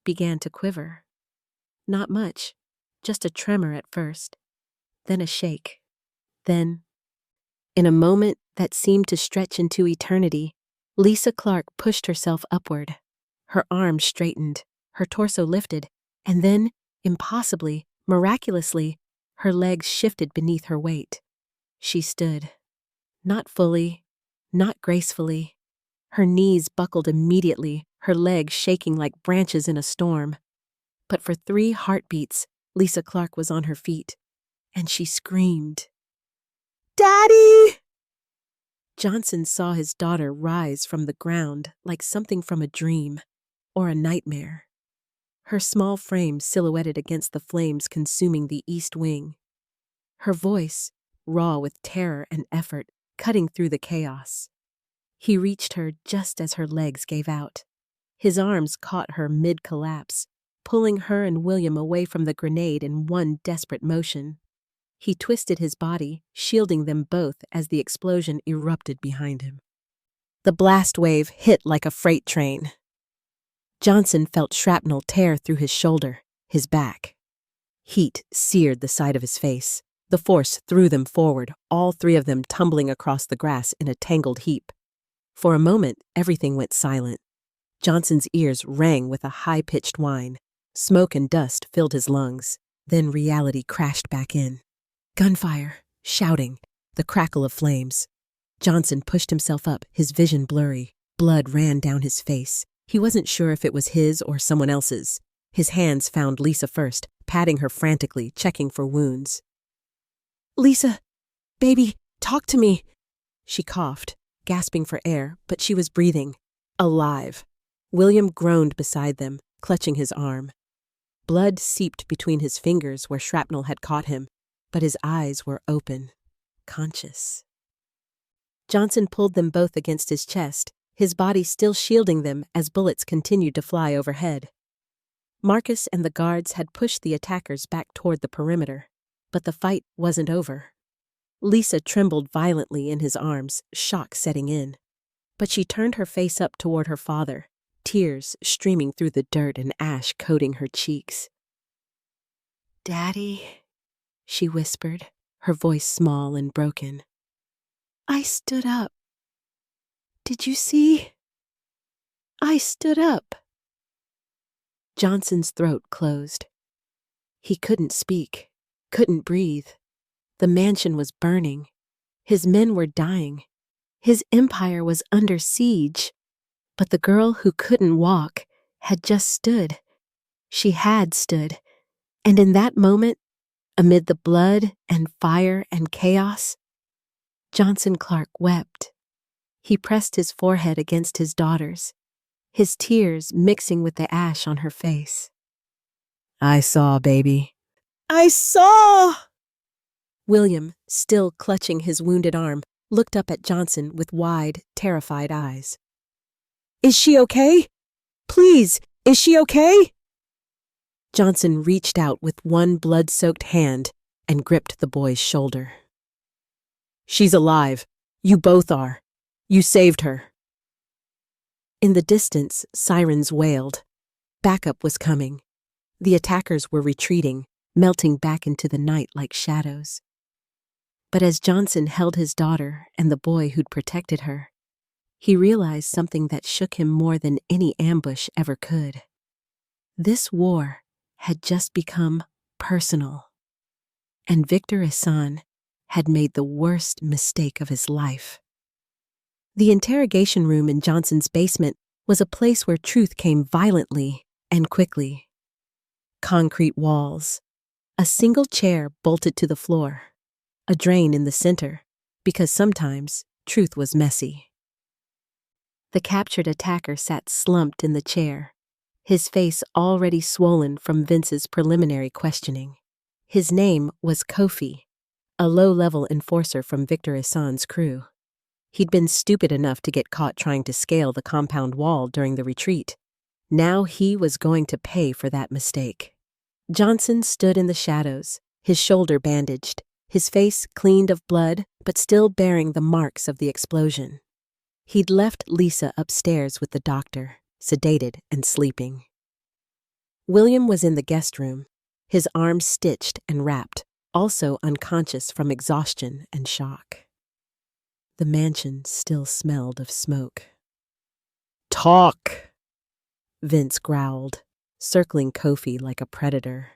began to quiver. Not much, just a tremor at first, then a shake. Then, in a moment that seemed to stretch into eternity, Lisa Clark pushed herself upward. Her arms straightened, her torso lifted, and then, impossibly, miraculously, her legs shifted beneath her weight. She stood. Not fully, not gracefully. Her knees buckled immediately, her legs shaking like branches in a storm. But for 3 heartbeats, Lisa Clark was on her feet, and she screamed, "Daddy!" Johnson saw his daughter rise from the ground like something from a dream or a nightmare. Her small frame silhouetted against the flames consuming the east wing. Her voice, raw with terror and effort, cutting through the chaos. He reached her just as her legs gave out. His arms caught her mid-collapse, pulling her and William away from the grenade in one desperate motion. He twisted his body, shielding them both as the explosion erupted behind him. The blast wave hit like a freight train. Johnson felt shrapnel tear through his shoulder, his back. Heat seared the side of his face. The force threw them forward, all 3 of them tumbling across the grass in a tangled heap. For a moment, everything went silent. Johnson's ears rang with a high-pitched whine. Smoke and dust filled his lungs. Then reality crashed back in. Gunfire, shouting, the crackle of flames. Johnson pushed himself up, his vision blurry. Blood ran down his face. He wasn't sure if it was his or someone else's. His hands found Lisa first, patting her frantically, checking for wounds. "Lisa, baby, talk to me." She coughed, gasping for air, but she was breathing. Alive. William groaned beside them, clutching his arm. Blood seeped between his fingers where shrapnel had caught him, but his eyes were open, conscious. Johnson pulled them both against his chest, his body still shielding them as bullets continued to fly overhead. Marcus and the guards had pushed the attackers back toward the perimeter, but the fight wasn't over. Lisa trembled violently in his arms, shock setting in. But she turned her face up toward her father, tears streaming through the dirt and ash coating her cheeks. "Daddy," she whispered, her voice small and broken. "I stood up. Did you see? I stood up." Johnson's throat closed. He couldn't speak, couldn't breathe. The mansion was burning. His men were dying. His empire was under siege. But the girl who couldn't walk had just stood. She had stood. And in that moment, amid the blood and fire and chaos, Johnson Clark wept. He pressed his forehead against his daughter's, his tears mixing with the ash on her face. "I saw, baby. I saw!" William, still clutching his wounded arm, looked up at Johnson with wide, terrified eyes. "Is she okay? Please, is she okay?" Johnson reached out with one blood-soaked hand and gripped the boy's shoulder. "She's alive. You both are. You saved her." In the distance, sirens wailed. Backup was coming. The attackers were retreating, melting back into the night like shadows. But as Johnson held his daughter and the boy who'd protected her, he realized something that shook him more than any ambush ever could. This war had just become personal, and Victor Hassan had made the worst mistake of his life. The interrogation room in Johnson's basement was a place where truth came violently and quickly. Concrete walls, a single chair bolted to the floor, a drain in the center, because sometimes truth was messy. The captured attacker sat slumped in the chair, his face already swollen from Vince's preliminary questioning. His name was Kofi, a low-level enforcer from Victor Hassan's crew. He'd been stupid enough to get caught trying to scale the compound wall during the retreat. Now he was going to pay for that mistake. Johnson stood in the shadows, his shoulder bandaged, his face cleaned of blood, but still bearing the marks of the explosion. He'd left Lisa upstairs with the doctor, sedated and sleeping. William was in the guest room, his arms stitched and wrapped, also unconscious from exhaustion and shock. The mansion still smelled of smoke. "Talk!" Vince growled, circling Kofi like a predator.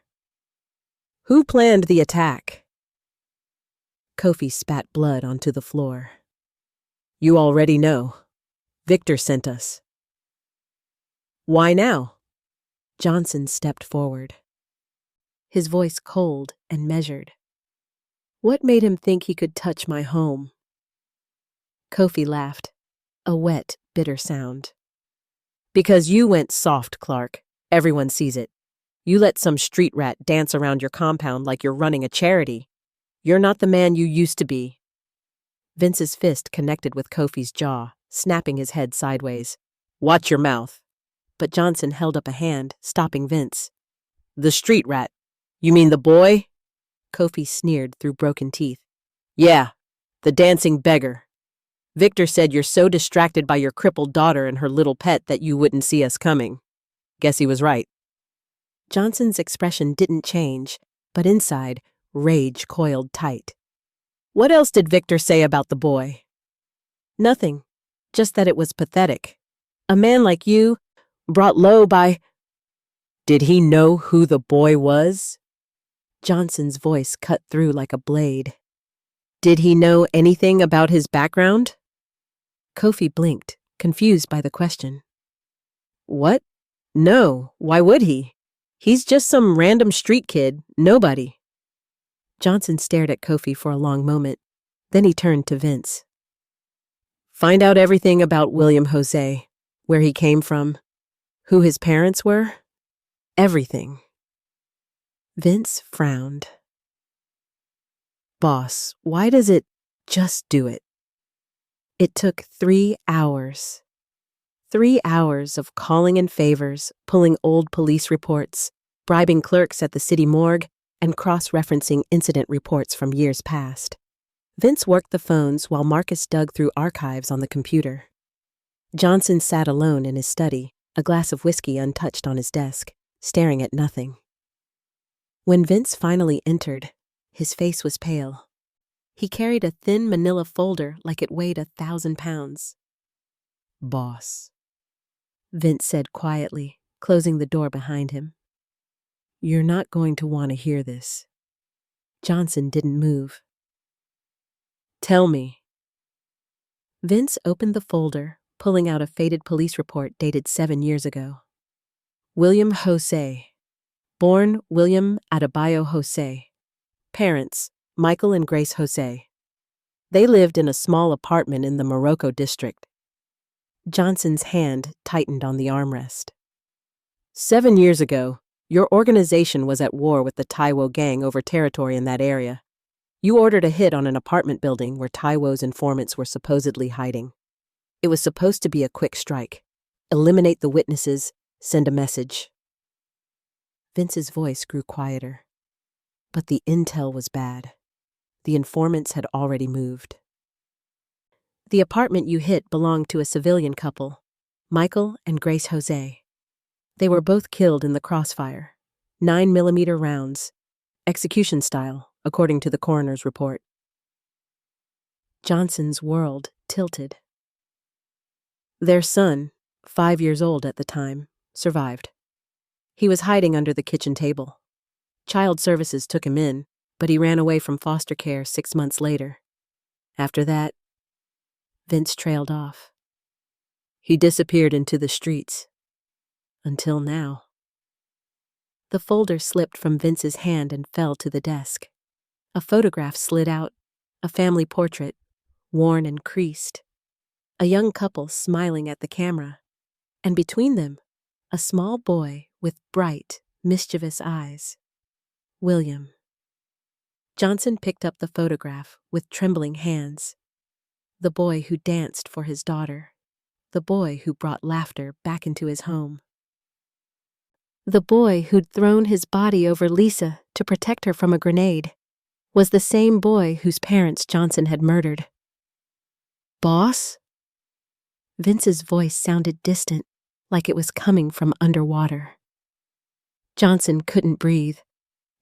"Who planned the attack?" Kofi spat blood onto the floor. "You already know. Victor sent us." "Why now?" Johnson stepped forward, his voice cold and measured. "What made him think he could touch my home?" Kofi laughed, a wet, bitter sound. "Because you went soft, Clark. Everyone sees it. You let some street rat dance around your compound like you're running a charity. You're not the man you used to be." Vince's fist connected with Kofi's jaw, snapping his head sideways. "Watch your mouth." But Johnson held up a hand, stopping Vince. "The street rat. You mean the boy?" Kofi sneered through broken teeth. "Yeah, the dancing beggar. Victor said you're so distracted by your crippled daughter and her little pet that you wouldn't see us coming. Guess he was right." Johnson's expression didn't change, but inside, rage coiled tight. "What else did Victor say about the boy?" "Nothing, just that it was pathetic. A man like you, brought low by—" "Did he know who the boy was?" Johnson's voice cut through like a blade. "Did he know anything about his background?" Kofi blinked, confused by the question. "What? No, why would he? He's just some random street kid, nobody." Johnson stared at Kofi for a long moment. Then he turned to Vince. "Find out everything about William Jose, where he came from, who his parents were. Everything." Vince frowned. "Boss, why does it just do it?" It took 3 hours. 3 hours of calling in favors, pulling old police reports, bribing clerks at the city morgue, and cross-referencing incident reports from years past. Vince worked the phones while Marcus dug through archives on the computer. Johnson sat alone in his study, a glass of whiskey untouched on his desk, staring at nothing. When Vince finally entered, his face was pale. He carried a thin manila folder like it weighed 1,000 pounds. "Boss," Vince said quietly, closing the door behind him. "You're not going to want to hear this." Johnson didn't move. "Tell me." Vince opened the folder, pulling out a faded police report dated 7 years ago. William Jose. Born William Adebayo Jose. Parents, Michael and Grace Jose. They lived in a small apartment in the Morocco district. Johnson's hand tightened on the armrest. 7 years ago, your organization was at war with the Taiwo gang over territory in that area. You ordered a hit on an apartment building where Taiwo's informants were supposedly hiding. It was supposed to be a quick strike. Eliminate the witnesses, send a message. Vince's voice grew quieter. But the intel was bad. The informants had already moved. The apartment you hit belonged to a civilian couple, Michael and Grace Jose. They were both killed in the crossfire, 9mm rounds, execution style, according to the coroner's report. Johnson's world tilted. Their son, 5 years old at the time, survived. He was hiding under the kitchen table. Child Services took him in, but he ran away from foster care 6 months later. After that, Vince trailed off. He disappeared into the streets. Until now. The folder slipped from Vince's hand and fell to the desk. A photograph slid out, a family portrait, worn and creased. A young couple smiling at the camera, and between them, a small boy with bright, mischievous eyes. William. Johnson picked up the photograph with trembling hands. The boy who danced for his daughter. The boy who brought laughter back into his home. The boy who'd thrown his body over Lisa to protect her from a grenade was the same boy whose parents Johnson had murdered. Boss? Vince's voice sounded distant, like it was coming from underwater. Johnson couldn't breathe.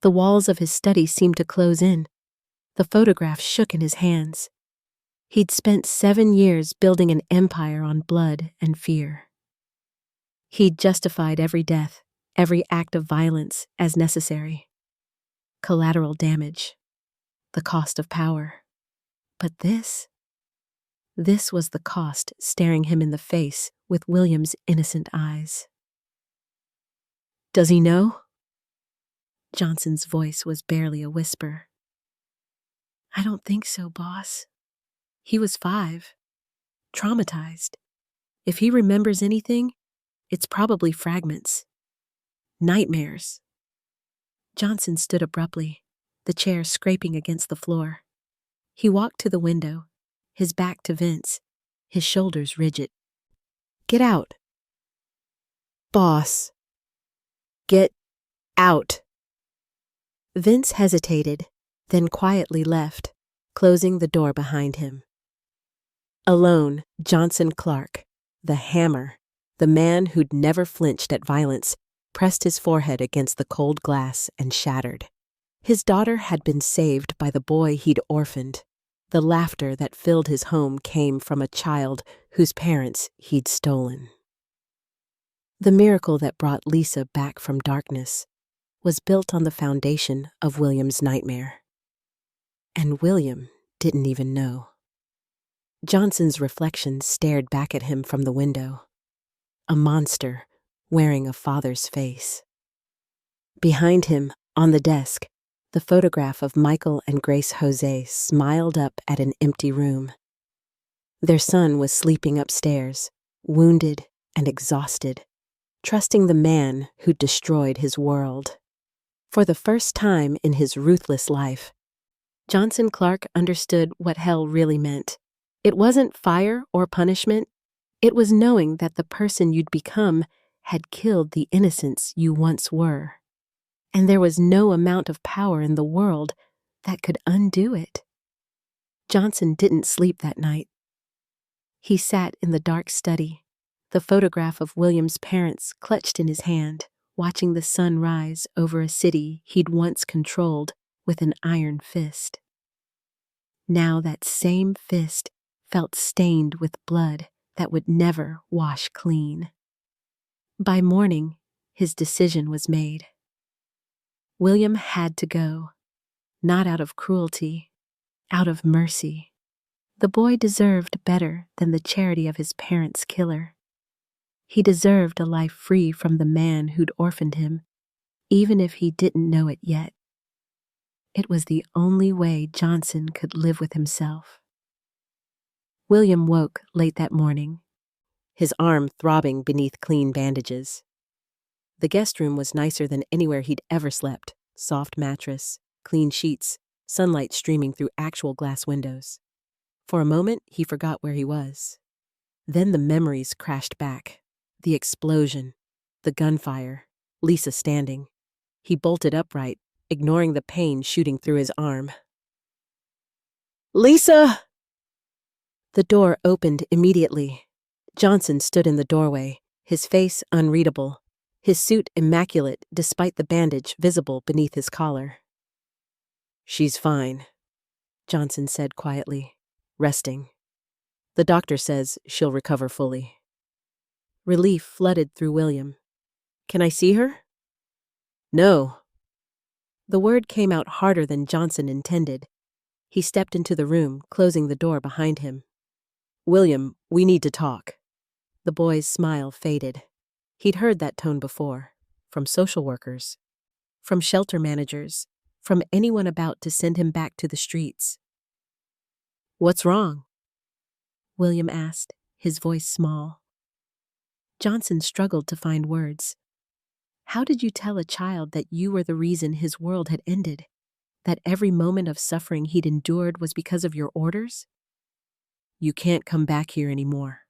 The walls of his study seemed to close in. The photograph shook in his hands. He'd spent 7 years building an empire on blood and fear. He'd justified every death, every act of violence as necessary. Collateral damage. The cost of power. But this was the cost staring him in the face with William's innocent eyes. Does he know? Johnson's voice was barely a whisper. I don't think so, boss. He was 5. Traumatized. If he remembers anything, it's probably fragments. Nightmares. Johnson stood abruptly, the chair scraping against the floor. He walked to the window, his back to Vince, his shoulders rigid. Get out. Boss. Get out. Vince hesitated, then quietly left, closing the door behind him. Alone, Johnson Clark, the hammer, the man who'd never flinched at violence, pressed his forehead against the cold glass and shattered. His daughter had been saved by the boy he'd orphaned. The laughter that filled his home came from a child whose parents he'd stolen. The miracle that brought Lisa back from darkness was built on the foundation of William's nightmare. And William didn't even know. Johnson's reflection stared back at him from the window. A monster wearing a father's face. Behind him, on the desk, the photograph of Michael and Grace Jose smiled up at an empty room. Their son was sleeping upstairs, wounded and exhausted, trusting the man who destroyed his world. For the first time in his ruthless life, Johnson Clark understood what hell really meant. It wasn't fire or punishment. It was knowing that the person you'd become had killed the innocents you once were. And there was no amount of power in the world that could undo it. Johnson didn't sleep that night. He sat in the dark study, the photograph of William's parents clutched in his hand, watching the sun rise over a city he'd once controlled with an iron fist. Now that same fist felt stained with blood that would never wash clean. By morning, his decision was made. William had to go, not out of cruelty, out of mercy. The boy deserved better than the charity of his parents' killer. He deserved a life free from the man who'd orphaned him, even if he didn't know it yet. It was the only way Johnson could live with himself. William woke late that morning, his arm throbbing beneath clean bandages. The guest room was nicer than anywhere he'd ever slept. Soft mattress, clean sheets, sunlight streaming through actual glass windows. For a moment, he forgot where he was. Then the memories crashed back. The explosion, the gunfire, Lisa standing. He bolted upright, ignoring the pain shooting through his arm. "Lisa!" The door opened immediately. Johnson stood in the doorway, his face unreadable, his suit immaculate despite the bandage visible beneath his collar. "She's fine," Johnson said quietly, resting. "The doctor says she'll recover fully." Relief flooded through William. "Can I see her?" "No." The word came out harder than Johnson intended. He stepped into the room, closing the door behind him. "William, we need to talk." The boy's smile faded. He'd heard that tone before, from social workers, from shelter managers, from anyone about to send him back to the streets. "What's wrong?" William asked, his voice small. Johnson struggled to find words. How did you tell a child that you were the reason his world had ended? That every moment of suffering he'd endured was because of your orders? "You can't come back here anymore,"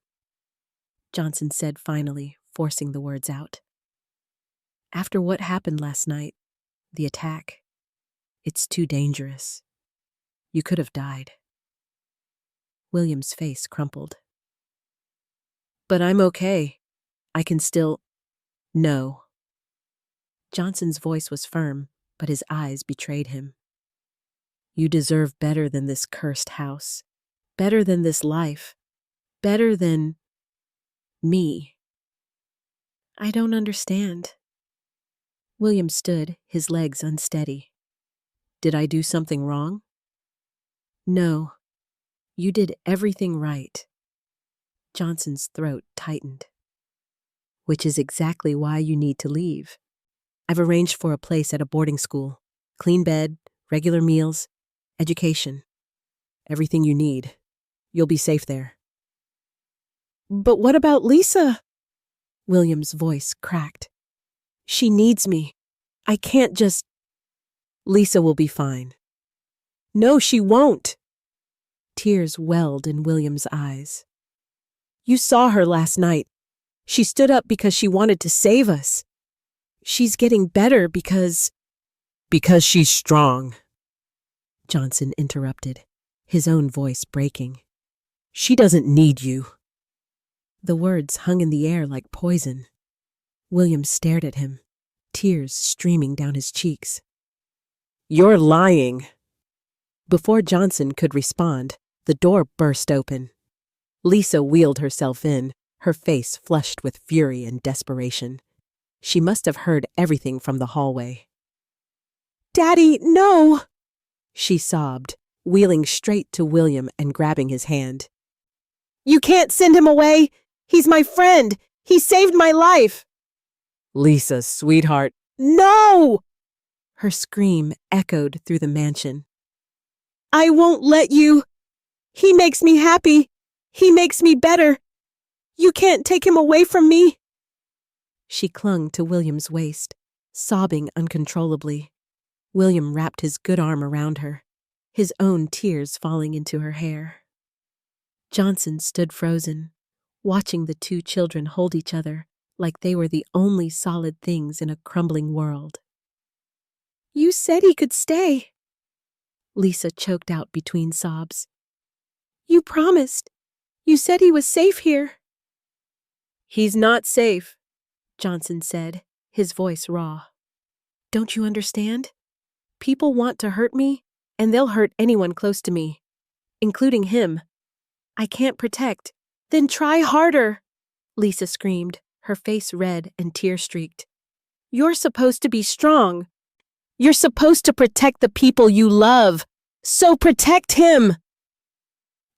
Johnson said finally, forcing the words out. "After what happened last night, the attack, it's too dangerous. You could have died." William's face crumpled. "But I'm okay. I can still—" "No." Johnson's voice was firm, but his eyes betrayed him. "You deserve better than this cursed house, better than this life, better than me." "I don't understand." William stood, his legs unsteady. "Did I do something wrong?" "No. You did everything right." Johnson's throat tightened. "Which is exactly why you need to leave. I've arranged for a place at a boarding school. Clean bed, regular meals, education. Everything you need. You'll be safe there." "But what about Lisa?" William's voice cracked. "She needs me. I can't just—" "Lisa will be fine." "No, she won't." Tears welled in William's eyes. "You saw her last night. She stood up because she wanted to save us. She's getting better because—" "Because she's strong," Johnson interrupted, his own voice breaking. "She doesn't need you." The words hung in the air like poison. William stared at him, tears streaming down his cheeks. "You're lying." Before Johnson could respond, the door burst open. Lisa wheeled herself in, her face flushed with fury and desperation. She must have heard everything from the hallway. "Daddy, no!" she sobbed, wheeling straight to William and grabbing his hand. "You can't send him away! He's my friend! He saved my life!" "Lisa, sweetheart." "No!" Her scream echoed through the mansion. "I won't let you! He makes me happy! He makes me better! You can't take him away from me!" She clung to William's waist, sobbing uncontrollably. William wrapped his good arm around her, his own tears falling into her hair. Johnson stood frozen, watching the two children hold each other like they were the only solid things in a crumbling world. "You said he could stay," Lisa choked out between sobs. "You promised. You said he was safe here." "He's not safe," Johnson said, his voice raw. "Don't you understand? People want to hurt me, and they'll hurt anyone close to me, including him. I can't protect." "Then try harder," Lisa screamed, her face red and tear-streaked. "You're supposed to be strong. You're supposed to protect the people you love. So protect him!"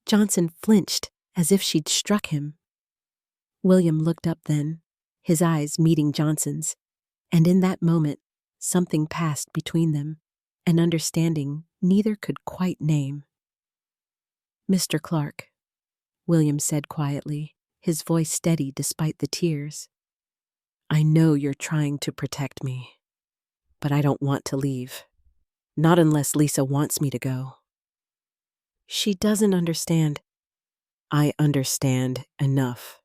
Johnson flinched as if she'd struck him. William looked up then, his eyes meeting Johnson's, and in that moment, something passed between them, an understanding neither could quite name. "Mr. Clark," William said quietly, his voice steady despite the tears. "I know you're trying to protect me, but I don't want to leave. Not unless Lisa wants me to go." "She doesn't understand." "I understand enough."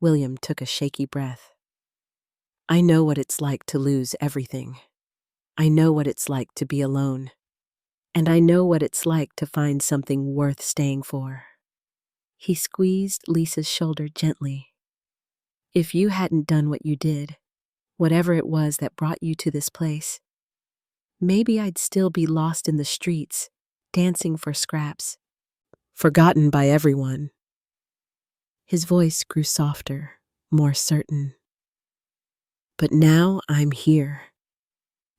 William took a shaky breath. "I know what it's like to lose everything. I know what it's like to be alone. And I know what it's like to find something worth staying for." He squeezed Lisa's shoulder gently. "If you hadn't done what you did, whatever it was that brought you to this place, maybe I'd still be lost in the streets, dancing for scraps, forgotten by everyone." His voice grew softer, more certain. "But now I'm here,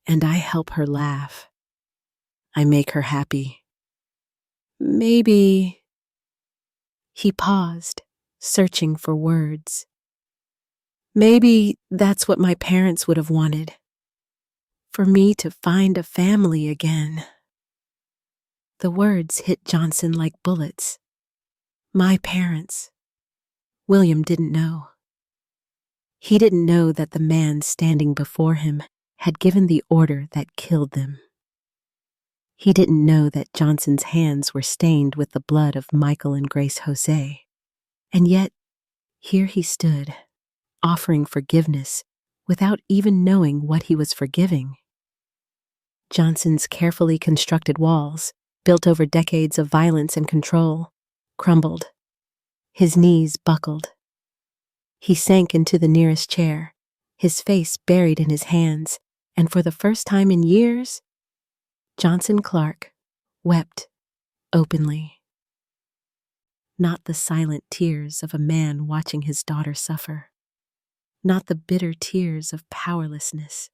and I help her laugh. I make her happy. Maybe—" He paused, searching for words. "Maybe that's what my parents would have wanted. For me to find a family again." The words hit Johnson like bullets. My parents. William didn't know. He didn't know that the man standing before him had given the order that killed them. He didn't know that Johnson's hands were stained with the blood of Michael and Grace Jose. And yet, here he stood, offering forgiveness without even knowing what he was forgiving. Johnson's carefully constructed walls, built over decades of violence and control, crumbled. His knees buckled. He sank into the nearest chair, his face buried in his hands, and for the first time in years, Johnson Clark wept openly. Not the silent tears of a man watching his daughter suffer. Not the bitter tears of powerlessness.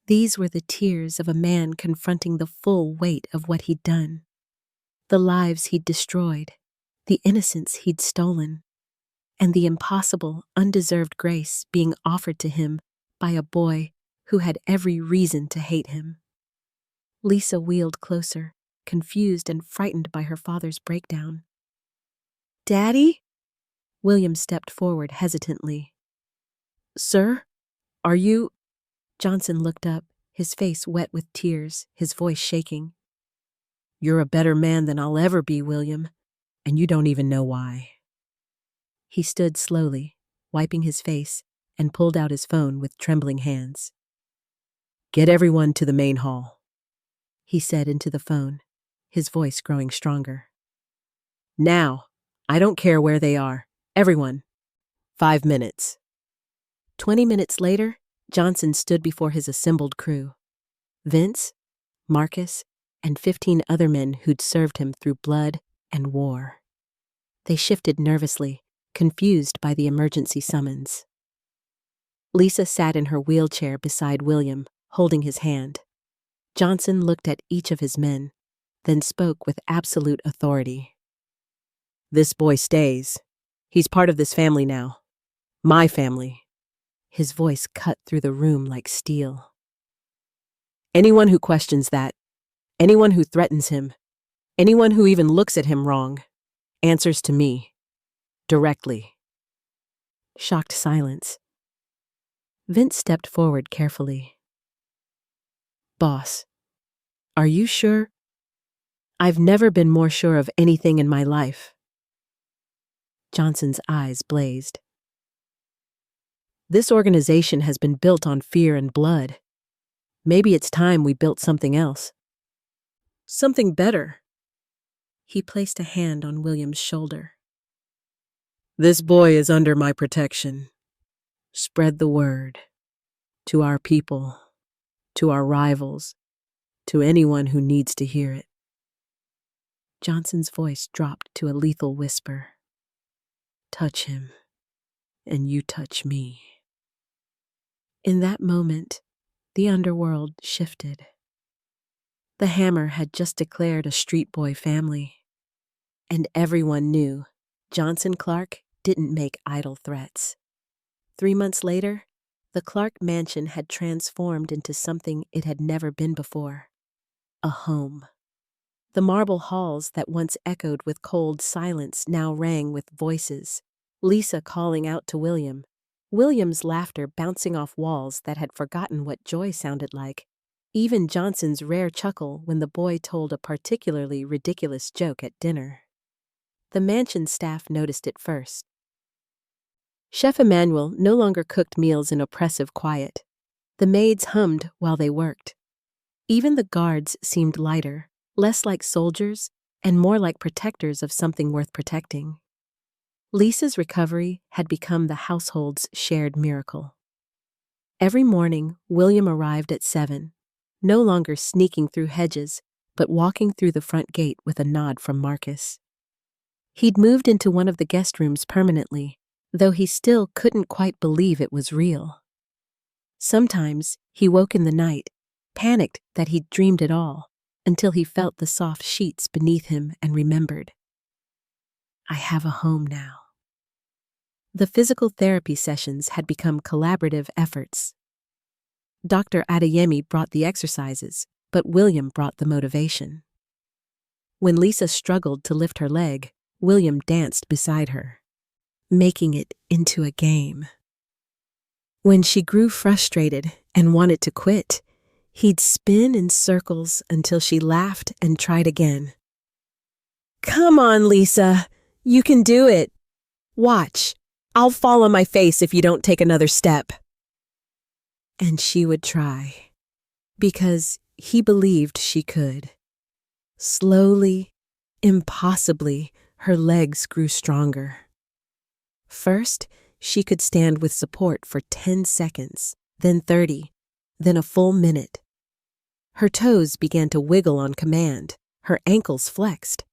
These were the tears of a man confronting the full weight of what he'd done. The lives he'd destroyed, the innocence he'd stolen, and the impossible, undeserved grace being offered to him by a boy who had every reason to hate him. Lisa wheeled closer, confused and frightened by her father's breakdown. "Daddy?" William stepped forward hesitantly. "Sir, are you—" Johnson looked up, his face wet with tears, his voice shaking. "You're a better man than I'll ever be, William, and you don't even know why." He stood slowly, wiping his face, and pulled out his phone with trembling hands. "Get everyone to the main hall," he said into the phone, his voice growing stronger. "Now, I don't care where they are. Everyone. 5 minutes." 20 minutes later, Johnson stood before his assembled crew. Vince, Marcus, and 15 other men who'd served him through blood and war. They shifted nervously, confused by the emergency summons. Lisa sat in her wheelchair beside William, holding his hand. Johnson looked at each of his men, then spoke with absolute authority. "This boy stays. He's part of this family now. My family." His voice cut through the room like steel. "Anyone who questions that, anyone who threatens him, anyone who even looks at him wrong, answers to me. Directly." Shocked silence. Vince stepped forward carefully. "Boss, are you sure?" "I've never been more sure of anything in my life." Johnson's eyes blazed. "This organization has been built on fear and blood. Maybe it's time we built something else. Something better." He placed a hand on William's shoulder. "This boy is under my protection. Spread the word. To our people, to our rivals, to anyone who needs to hear it." Johnson's voice dropped to a lethal whisper. "Touch him, and you touch me." In that moment, the underworld shifted. The Hammer had just declared a street boy family. And everyone knew Johnson Clark didn't make idle threats. 3 months later, the Clark mansion had transformed into something it had never been before. A home. The marble halls that once echoed with cold silence now rang with voices. Lisa calling out to William. William's laughter bouncing off walls that had forgotten what joy sounded like. Even Johnson's rare chuckle when the boy told a particularly ridiculous joke at dinner. The mansion staff noticed it first. Chef Emmanuel no longer cooked meals in oppressive quiet. The maids hummed while they worked. Even the guards seemed lighter, less like soldiers, and more like protectors of something worth protecting. Lisa's recovery had become the household's shared miracle. Every morning, William arrived at 7, no longer sneaking through hedges, but walking through the front gate with a nod from Marcus. He'd moved into one of the guest rooms permanently, though he still couldn't quite believe it was real. Sometimes he woke in the night, panicked that he'd dreamed it all, until he felt the soft sheets beneath him and remembered. I have a home now. The physical therapy sessions had become collaborative efforts. Dr. Adeyemi brought the exercises, but William brought the motivation. When Lisa struggled to lift her leg, William danced beside her, making it into a game. When she grew frustrated and wanted to quit, he'd spin in circles until she laughed and tried again. Come on, Lisa. You can do it. Watch. I'll fall on my face if you don't take another step. And she would try, because he believed she could. Slowly, impossibly, her legs grew stronger. First, she could stand with support for 10 seconds, then 30, then a full minute. Her toes began to wiggle on command, her ankles flexed.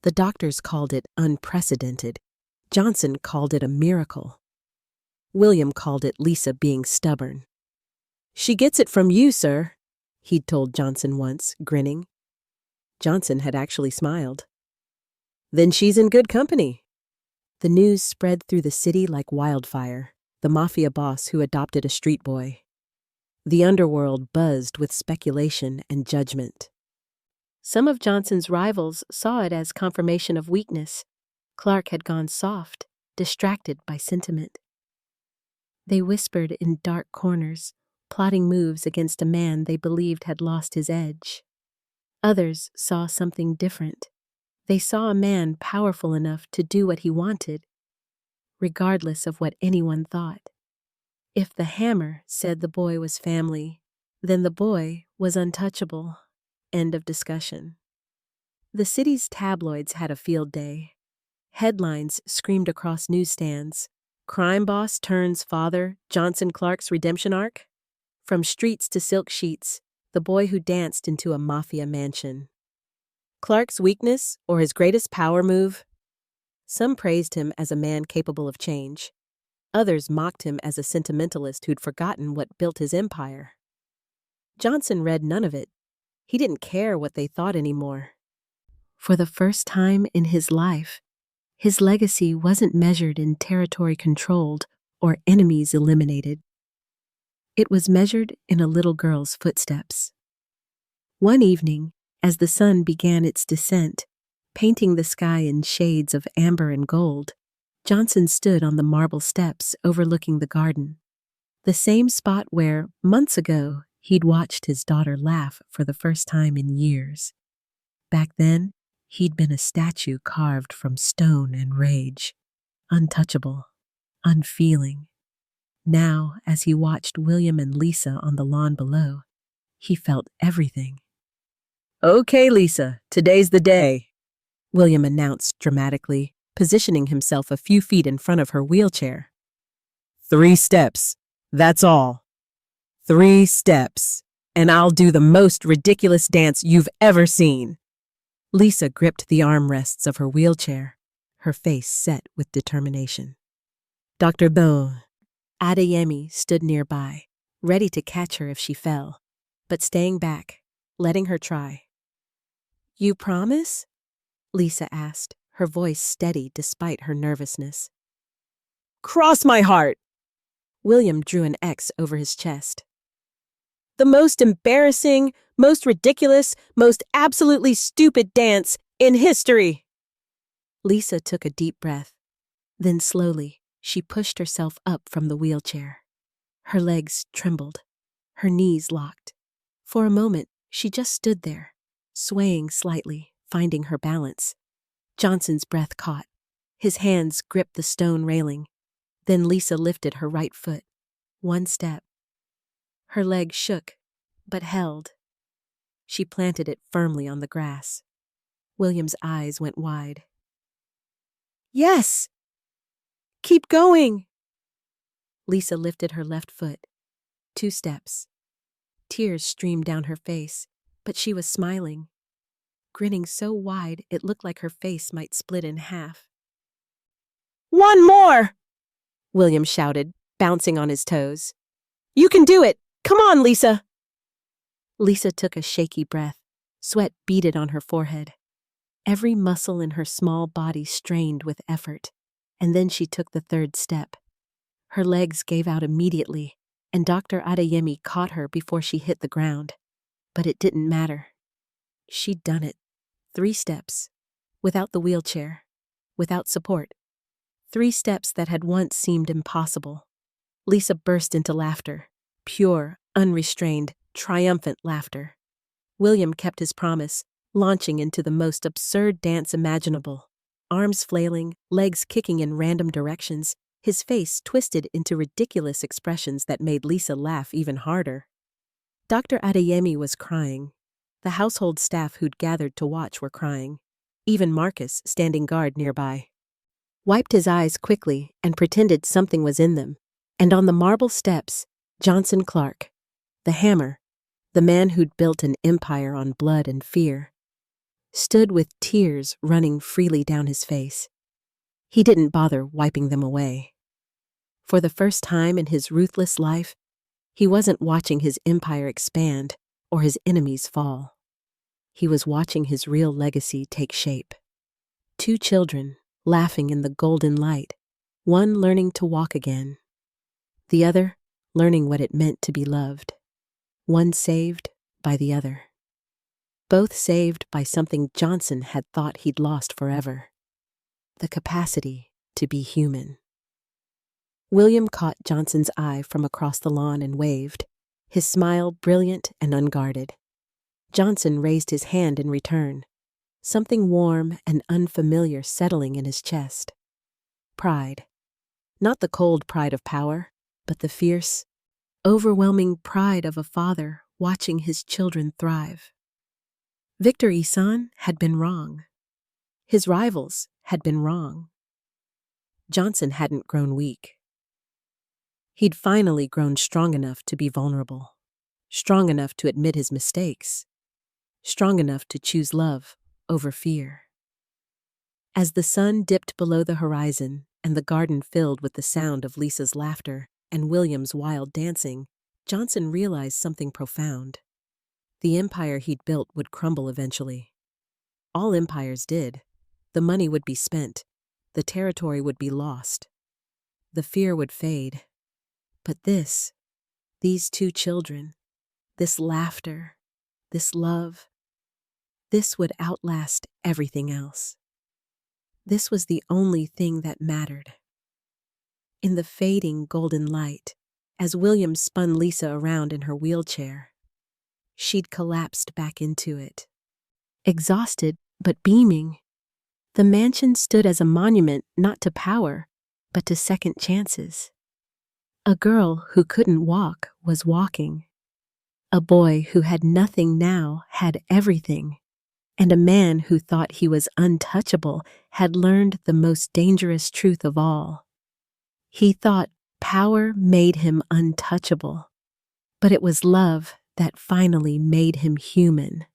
The doctors called it unprecedented. Johnson called it a miracle. William called it Lisa being stubborn. She gets it from you, sir, he'd told Johnson once, grinning. Johnson had actually smiled. Then she's in good company. The news spread through the city like wildfire, the mafia boss who adopted a street boy. The underworld buzzed with speculation and judgment. Some of Johnson's rivals saw it as confirmation of weakness. Clark had gone soft, distracted by sentiment. They whispered in dark corners, plotting moves against a man they believed had lost his edge. Others saw something different. They saw a man powerful enough to do what he wanted, regardless of what anyone thought. If the hammer said the boy was family, then the boy was untouchable. End of discussion. The city's tabloids had a field day. Headlines screamed across newsstands. Crime boss turns father, Johnson Clark's redemption arc? From streets to silk sheets, the boy who danced into a mafia mansion. Clark's weakness or his greatest power move? Some praised him as a man capable of change. Others mocked him as a sentimentalist who'd forgotten what built his empire. Johnson read none of it. He didn't care what they thought anymore. For the first time in his life, his legacy wasn't measured in territory controlled or enemies eliminated. It was measured in a little girl's footsteps. One evening, as the sun began its descent, painting the sky in shades of amber and gold, Johnson stood on the marble steps overlooking the garden, the same spot where, months ago, he'd watched his daughter laugh for the first time in years. Back then, he'd been a statue carved from stone and rage, untouchable, unfeeling. Now, as he watched William and Lisa on the lawn below, he felt everything. Okay, Lisa, today's the day, William announced dramatically, positioning himself a few feet in front of her wheelchair. 3 steps, that's all. 3 steps, and I'll do the most ridiculous dance you've ever seen. Lisa gripped the armrests of her wheelchair, her face set with determination. Dr. Adeyemi stood nearby, ready to catch her if she fell, but staying back, letting her try. You promise? Lisa asked, her voice steady despite her nervousness. Cross my heart! William drew an X over his chest. The most embarrassing, most ridiculous, most absolutely stupid dance in history. Lisa took a deep breath. Then slowly, she pushed herself up from the wheelchair. Her legs trembled. Her knees locked. For a moment, she just stood there, swaying slightly, finding her balance. Johnson's breath caught. His hands gripped the stone railing. Then Lisa lifted her right foot. One step. Her leg shook, but held. She planted it firmly on the grass. William's eyes went wide. Yes! Keep going! Lisa lifted her left foot. 2 steps. Tears streamed down her face, but she was smiling, grinning so wide it looked like her face might split in half. One more! William shouted, bouncing on his toes. You can do it! Come on, Lisa! Lisa took a shaky breath. Sweat beaded on her forehead. Every muscle in her small body strained with effort, and then she took the 3rd step. Her legs gave out immediately, and Dr. Adeyemi caught her before she hit the ground. But it didn't matter. She'd done it. 3 steps. Without the wheelchair. Without support. 3 steps that had once seemed impossible. Lisa burst into laughter. Pure, unrestrained, triumphant laughter. William kept his promise, launching into the most absurd dance imaginable. Arms flailing, legs kicking in random directions, his face twisted into ridiculous expressions that made Lisa laugh even harder. Dr. Adeyemi was crying. The household staff who'd gathered to watch were crying. Even Marcus, standing guard nearby, wiped his eyes quickly and pretended something was in them. And on the marble steps, Johnson Clark, the hammer, the man who'd built an empire on blood and fear, stood with tears running freely down his face. He didn't bother wiping them away. For the first time in his ruthless life, he wasn't watching his empire expand or his enemies fall. He was watching his real legacy take shape. 2 children, laughing in the golden light, one learning to walk again, the other learning what it meant to be loved. One saved by the other. Both saved by something Johnson had thought he'd lost forever. The capacity to be human. William caught Johnson's eye from across the lawn and waved, his smile brilliant and unguarded. Johnson raised his hand in return, something warm and unfamiliar settling in his chest. Pride. Not the cold pride of power, but the fierce, overwhelming pride of a father watching his children thrive. Victor Isan had been wrong. His rivals had been wrong. Johnson hadn't grown weak. He'd finally grown strong enough to be vulnerable, strong enough to admit his mistakes, strong enough to choose love over fear. As the sun dipped below the horizon and the garden filled with the sound of Lisa's laughter and William's wild dancing, Johnson realized something profound. The empire he'd built would crumble eventually. All empires did. The money would be spent. The territory would be lost. The fear would fade. But these 2 children, this laughter, this love, this would outlast everything else. This was the only thing that mattered. In the fading golden light, as William spun Lisa around in her wheelchair, she'd collapsed back into it. Exhausted, but beaming. The mansion stood as a monument not to power, but to second chances. A girl who couldn't walk was walking. A boy who had nothing now had everything. And a man who thought he was untouchable had learned the most dangerous truth of all. He thought power made him untouchable, but it was love that finally made him human.